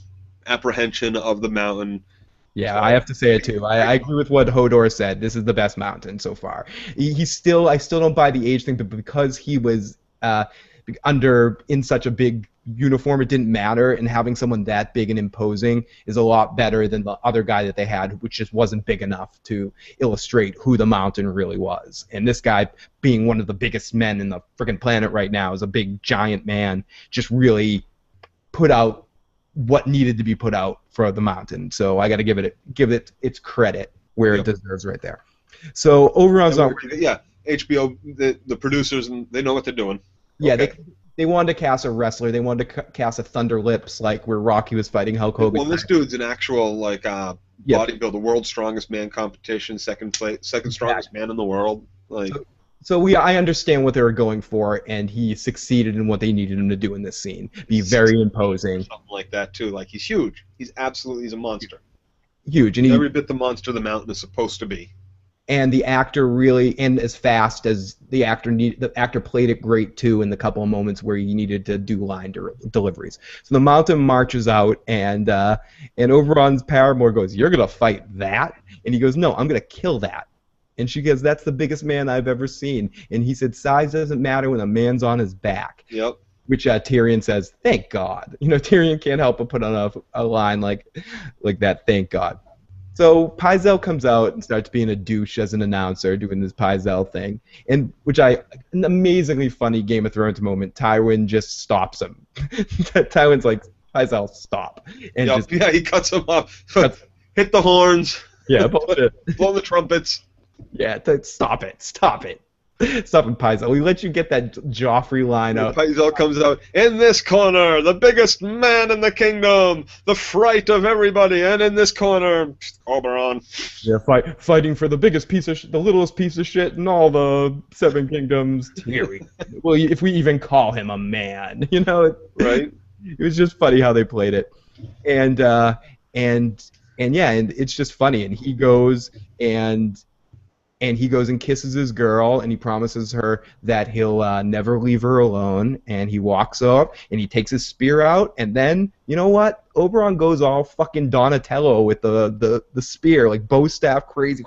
apprehension of the mountain. Yeah, I have to say it too. I agree with what Hodor said. This is the best mountain so far. I still don't buy the age thing, but because he was in such a big uniform, it didn't matter. And having someone that big and imposing is a lot better than the other guy that they had, which just wasn't big enough to illustrate who the mountain really was. And this guy, being one of the biggest men in the freaking planet right now, is a big giant man, just really put out what needed to be put out for the mountain. So I got to give it its credit where it deserves right there. So overall, yeah, HBO, the producers, they know what they're doing. Yeah, okay. They wanted to cast a wrestler. They wanted to cast a Thunder Lips, like where Rocky was fighting Hulk Hogan. Well, this dude's an actual bodybuilder, world's strongest man competition, second strongest man in the world. Like. So I understand what they were going for, and he succeeded in what they needed him to do in this scene. Be very imposing. Something like that too. Like, he's huge. He's a monster. Huge, and every bit the monster the mountain is supposed to be. And the actor really, and as fast as the actor played it great too in the couple of moments where he needed to do line deliveries. So the mountain marches out, and Oberon's paramour goes, "You're gonna fight that?" And he goes, "No, I'm gonna kill that." And she goes, "That's the biggest man I've ever seen." And he said, "Size doesn't matter when a man's on his back." Yep. Which Tyrion says, "Thank God." You know, Tyrion can't help but put on a line like that, "Thank God." So Paizel comes out and starts being a douche as an announcer, doing this Paizel thing, and an amazingly funny Game of Thrones moment. Tywin just stops him. Tywin's like, Paizel, stop, and Yep. just Yeah, he cuts him off. cuts, Hit the horns. yeah, bullshit. Blow the trumpets. Yeah, stop it, stop it, stop it, Paizel. We let you get that Joffrey line out. Pyzel comes out in this corner, the biggest man in the kingdom, the fright of everybody, and in this corner, Oberon. Yeah, fighting for the biggest the littlest piece of shit in all the Seven Kingdoms, Tyrion. Well, if we even call him a man, Right? It was just funny how they played it, and yeah, and it's just funny. And he goes and kisses his girl, and he promises her that he'll never leave her alone. And he walks up, and he takes his spear out, and then, you know what? Oberon goes all fucking Donatello with the spear, like bow staff crazy.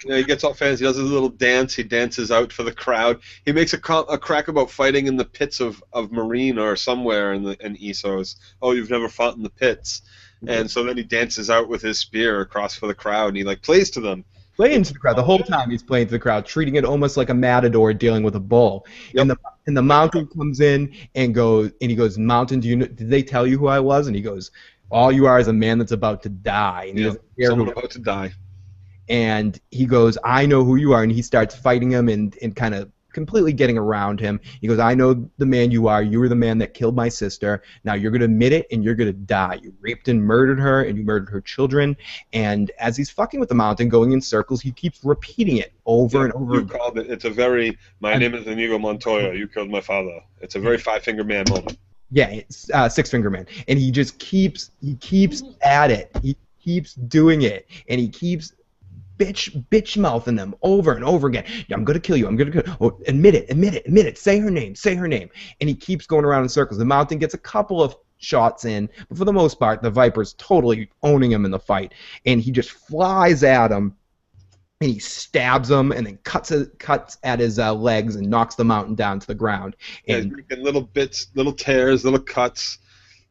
Yeah, he gets all fancy. He does his little dance. He dances out for the crowd. He makes a crack about fighting in the pits of Marine or somewhere in Essos. Oh, you've never fought in the pits. And so then he dances out with his spear across for the crowd, and he plays to them. Playing to the crowd. The whole time he's playing to the crowd, treating it almost like a matador dealing with a bull. Yep. And the mountain comes in and he goes, Mountain, did they tell you who I was? And he goes, all you are is a man that's about to die. And someone about to die. And he goes, I know who you are. And he starts fighting him and kind of completely getting around him. He goes, I know the man you are. You were the man that killed my sister. Now you're going to admit it, and you're going to die. You raped and murdered her, and you murdered her children. And as he's fucking with the mountain, going in circles, he keeps repeating it over and over. You called it. It's a very, my name is Inigo Montoya. You killed my father. It's a very Five-Finger Man moment. Yeah, it's Six-Finger Man. And he just keeps at it. He keeps doing it. And he keeps bitch mouthing them over and over again. Yeah, I'm gonna kill you. I'm gonna kill you. Oh, admit it. Say her name. And he keeps going around in circles. The mountain gets a couple of shots in, but for the most part, the Viper's totally owning him in the fight. And he just flies at him, and he stabs him, and then cuts at his legs and knocks the mountain down to the ground. And he's making little bits, little tears, little cuts,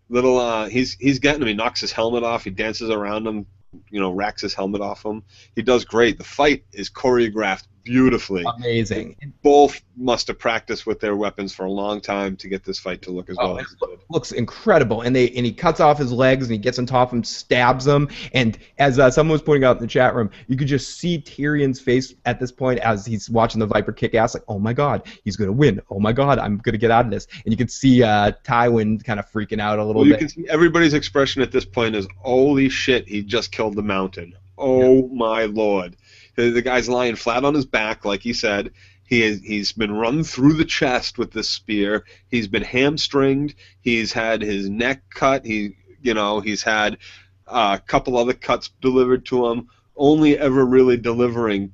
little. He's getting him. He knocks his helmet off. He dances around him. Racks his helmet off him. He does great. The fight is choreographed beautifully. Amazing. Both must have practiced with their weapons for a long time to get this fight to look as well as it did. Looks incredible. And he cuts off his legs, and he gets on top of him, stabs him. And as someone was pointing out in the chat room, you could just see Tyrion's face at this point as he's watching the Viper kick ass, like, oh my god, he's going to win. Oh my god, I'm going to get out of this. And you can see Tywin kind of freaking out a little bit. You can see everybody's expression at this point is, holy shit, he just killed the mountain. Oh my lord. The guy's lying flat on his back, like he said. He's been run through the chest with this spear. He's been hamstringed. He's had his neck cut. He's had a couple other cuts delivered to him. Only ever really delivering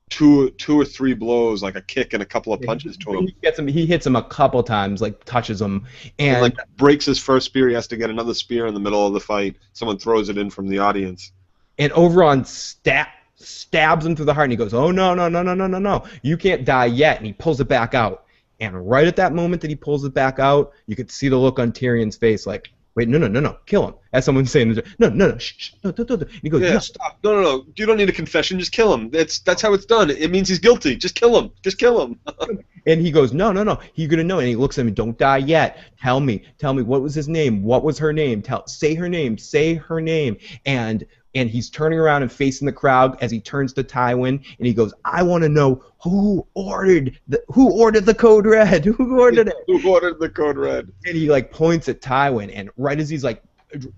two or three blows, like a kick and a couple of punches to him. He hits him a couple times, like touches him, and breaks his first spear. He has to get another spear in the middle of the fight. Someone throws it in from the audience. And Oberon stabs him through the heart, and he goes, oh, no, you can't die yet, and he pulls it back out. And right at that moment that he pulls it back out, you could see the look on Tyrion's face, like, wait, no, kill him. As someone's saying, no, shh, no. And he goes, yeah, stop, no, you don't need a confession, just kill him. That's how it's done. It means he's guilty. Just kill him. And he goes, no, you're gonna know. And he looks at him, don't die yet. Tell me, what was his name? What was her name? Say her name. And he's turning around and facing the crowd as he turns to Tywin, and he goes, I want to know who ordered the code red? Who ordered it? Who ordered the code red? And he points at Tywin, and right as he's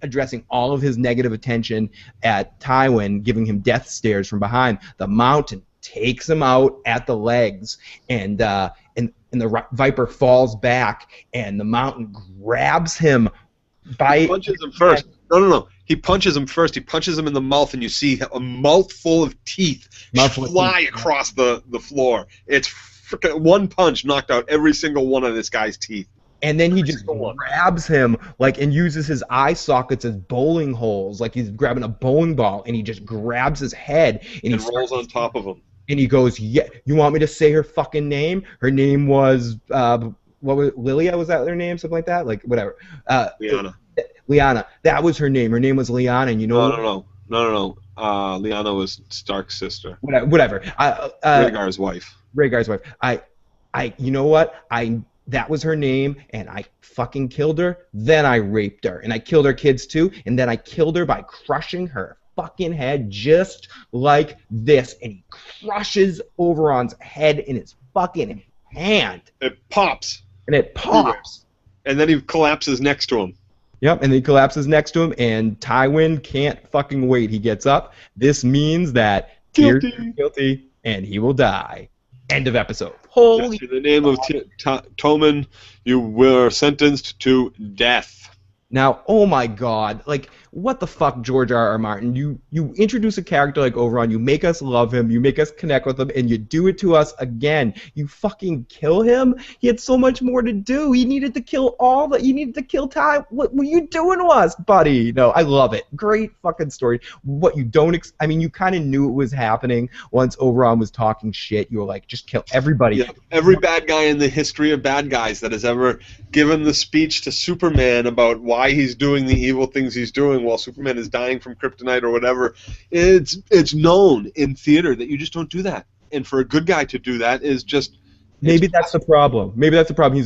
addressing all of his negative attention at Tywin, giving him death stares from behind, the mountain takes him out at the legs, and the Viper falls back, and the mountain grabs him by... He punches him first. No. He punches him first. He punches him in the mouth, and you see a mouthful of teeth fly across the floor. It's freaking one punch knocked out every single one of this guy's teeth. And then he just grabs him and uses his eye sockets as bowling holes, like he's grabbing a bowling ball, and he just grabs his head and he rolls on top of him. And he goes, "Yeah, you want me to say her fucking name? Her name was what was it, Lilia? Was that her name? Something like that? Like whatever. Lyanna. Lyanna. That was her name. Her name was Lyanna, and you know. No. No. Lyanna was Stark's sister. Whatever. Rhaegar's wife. Rhaegar's wife. You know what? That was her name, and I fucking killed her. Then I raped her, and I killed her kids too. And then I killed her by crushing her fucking head just like this. And he crushes Oberon's head in his fucking hand. It pops. And it pops. And then he collapses next to him. Yep, and he collapses next to him, and Tywin can't fucking wait. He gets up. This means that Tyrion's guilty, and he will die. End of episode. Holy in the name of Tommen, you were sentenced to death. Now, oh my god, like, what the fuck, George R.R. Martin? You introduce a character like Oberon, you make us love him, you make us connect with him, and you do it to us again. You fucking kill him? He had so much more to do. He needed to kill he needed to kill Ty. What were you doing to us, buddy? No, I love it. Great fucking story. What you don't, I mean, you kind of knew it was happening once Oberon was talking shit. You were like, just kill everybody. Yeah, every bad guy in the history of bad guys that has ever given the speech to Superman about why he's doing the evil things he's doing while Superman is dying from kryptonite or whatever, it's known in theater that you just don't do that. And for a good guy to do that is just... Maybe that's the problem. Maybe that's the problem.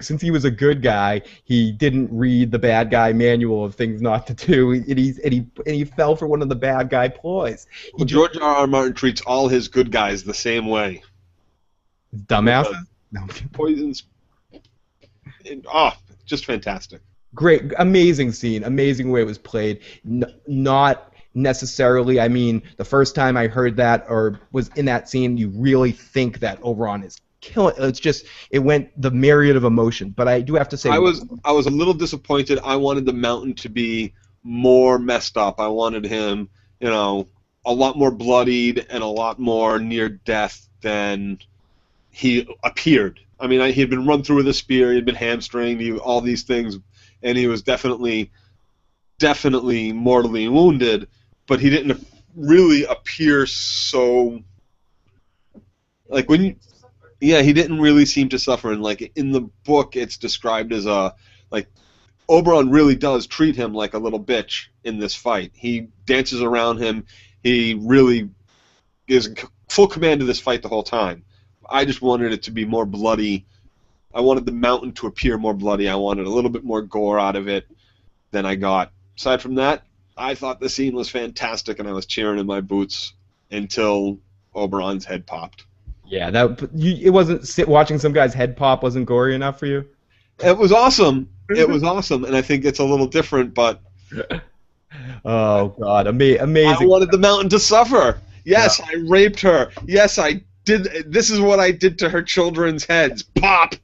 Since he was a good guy, he didn't read the bad guy manual of things not to do, and he fell for one of the bad guy ploys. George R.R. Martin treats all his good guys the same way. Dumbasses? No. Poisons. Just fantastic. Great, amazing scene, amazing way it was played. Not necessarily, I mean, the first time I heard that or was in that scene, you really think that Oberon is killing. It's just, it went the myriad of emotion. But I do have to say, I was a little disappointed. I wanted the Mountain to be more messed up. I wanted him, a lot more bloodied and a lot more near death than he appeared. I mean, he had been run through with a spear, he had been hamstringed, all these things, and he was definitely mortally wounded, but he didn't really appear so... Like, he didn't really seem to suffer, and like in the book it's described as Oberon really does treat him like a little bitch in this fight. He dances around him, he really is in full command of this fight the whole time. I just wanted it to be more bloody. I wanted the Mountain to appear more bloody. I wanted a little bit more gore out of it than I got. Aside from that, I thought the scene was fantastic, and I was cheering in my boots until Oberon's head popped. Yeah, it wasn't watching some guy's head pop wasn't gory enough for you? It was awesome. It was awesome, and I think it's a little different, but... Oh, God, amazing. I wanted the Mountain to suffer. Yes, yeah. I raped her. Yes, I did. This is what I did to her children's heads. Pop!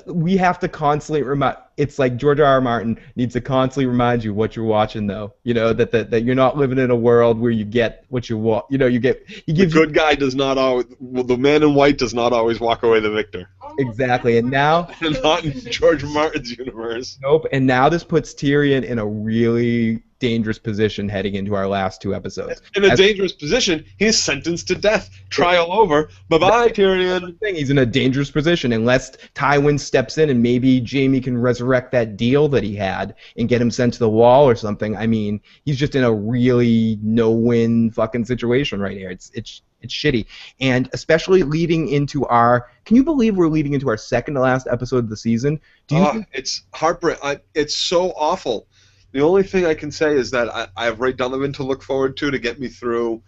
We have to constantly remind. It's like George R.R. Martin needs to constantly remind you what you're watching, though. That you're not living in a world where you get what you want. He gives the good guy does not always. Well, the man in white does not always walk away the victor. Exactly, and now not in George Martin's universe. Nope, and now this puts Tyrion in a really dangerous position heading into our last two episodes. In a dangerous position, he's sentenced to death. Trial over. Bye-bye, Tyrion. He's in a dangerous position unless Tywin steps in and maybe Jaime can resurrect that deal that he had and get him sent to the wall or something. I mean, he's just in a really no-win fucking situation right here. It's shitty. And especially leading into can you believe we're leading into our second to last episode of the season? It's heartbreaking. It's so awful. The only thing I can say is that I have Ray Donovan to look forward to get me through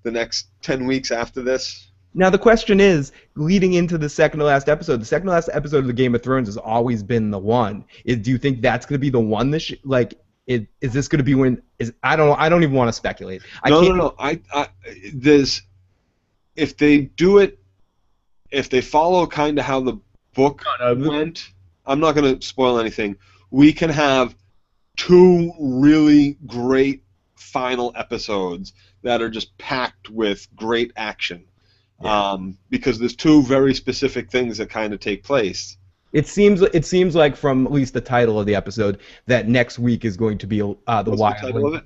the next 10 weeks after this. Now the question is, leading into the second to last episode of the Game of Thrones has always been the one. Do you think that's going to be the one is this going to be when? I don't even want to speculate. No. If they do it, if they follow kind of how the book went, I'm not going to spoil anything. We can have 2 really great final episodes that are just packed with great action. Yeah. Because there's 2 very specific things that kind of take place. It seems like from at least the title of the episode that next week is going to be What's the title of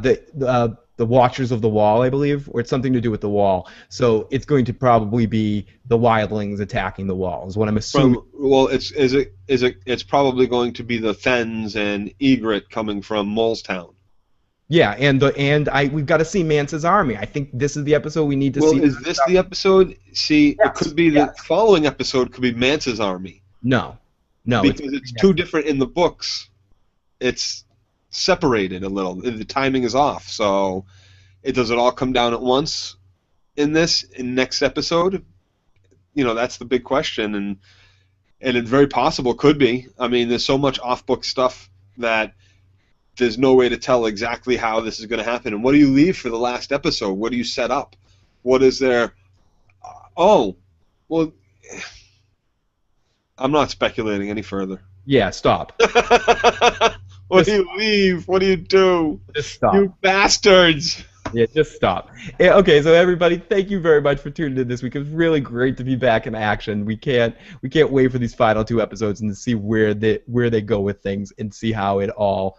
it? The Watchers of the Wall, I believe, or it's something to do with the wall. So it's going to probably be the wildlings attacking the wall, is what I'm assuming. It's probably going to be the Thenns and Ygritte coming from Molestown. Yeah, we've got to see Mance's army. I think this is the episode we need to Well, see. is this the episode? See, it Yes, could be the yes. following episode could be Mance's army No, no, because it's two different in the books. It's separated a little. The timing is off. So, does it all come down at once in next episode? That's the big question, and it's very possible could be. I mean, there's so much off-book stuff that there's no way to tell exactly how this is going to happen. And what do you leave for the last episode? What do you set up? What is there? Oh, well, I'm not speculating any further. Yeah, stop. What do you leave? What do you do? Just stop. You bastards! Yeah, just stop. Yeah, okay, so everybody, thank you very much for tuning in this week. It was really great to be back in action. We can't wait for these final 2 episodes and to see where they go with things and see how it all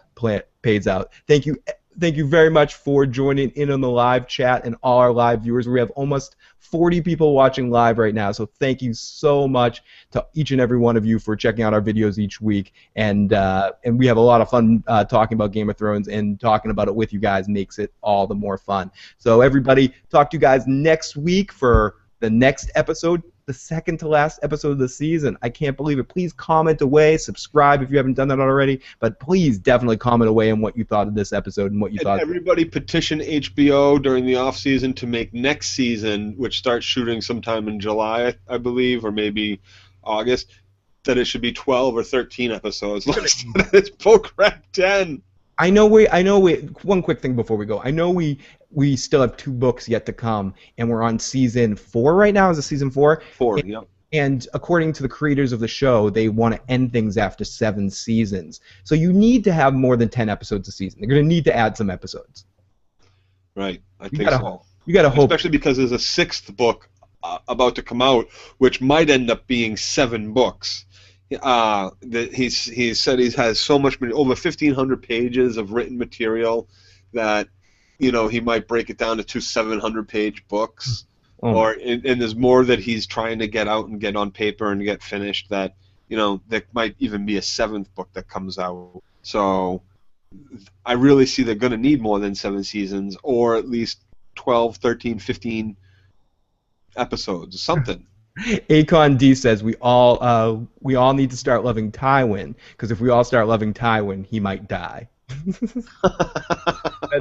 pays out. Thank you very much for joining in on the live chat and all our live viewers. We have almost 40 people watching live right now, so thank you so much to each and every one of you for checking out our videos each week. And we have a lot of fun talking about Game of Thrones, and talking about it with you guys makes it all the more fun. So everybody, talk to you guys next week for the next episode, the second to last episode of the season. I can't believe it. Please comment away, subscribe if you haven't done that already, but please definitely comment away on what you thought of this episode and what you thought. Everybody petition HBO during the off season to make next season, which starts shooting sometime in July, I believe, or maybe August, that it should be 12 or 13 episodes. It's book rep 10. I know one quick thing before we go. I know we still have 2 books yet to come, and we're on season 4 right now. Is it season 4? 4, yep. And according to the creators of the show, they want to end things after 7 seasons. So you need to have more than 10 episodes a season. They're going to need to add some episodes. Right, I think so. You got to hope. Especially because there's a 6th book about to come out, which might end up being 7 books. He said he has so much, over 1,500 pages of written material that he might break it down to 2 700-page books, and there's more that he's trying to get out and get on paper and get finished. That there might even be a 7th book that comes out. So I really see they're going to need more than 7 seasons, or at least 12, 13, 15 episodes, something. Akon D says we all need to start loving Tywin, because if we all start loving Tywin, he might die.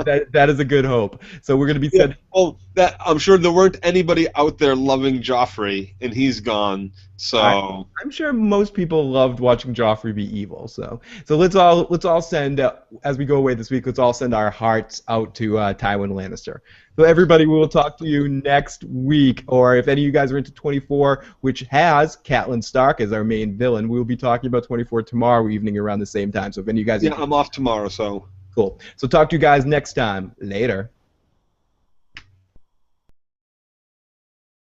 that is a good hope. So we're going to be sending. Well, I'm sure there weren't anybody out there loving Joffrey, and he's gone. So I'm sure most people loved watching Joffrey be evil. So let's all send as we go away this week. Let's all send our hearts out to Tywin Lannister. So everybody, we will talk to you next week. Or if any of you guys are into 24, which has Catelyn Stark as our main villain, we will be talking about 24 tomorrow evening around the same time. So if any of you guys, I'm off tomorrow. So cool. So talk to you guys next time. Later.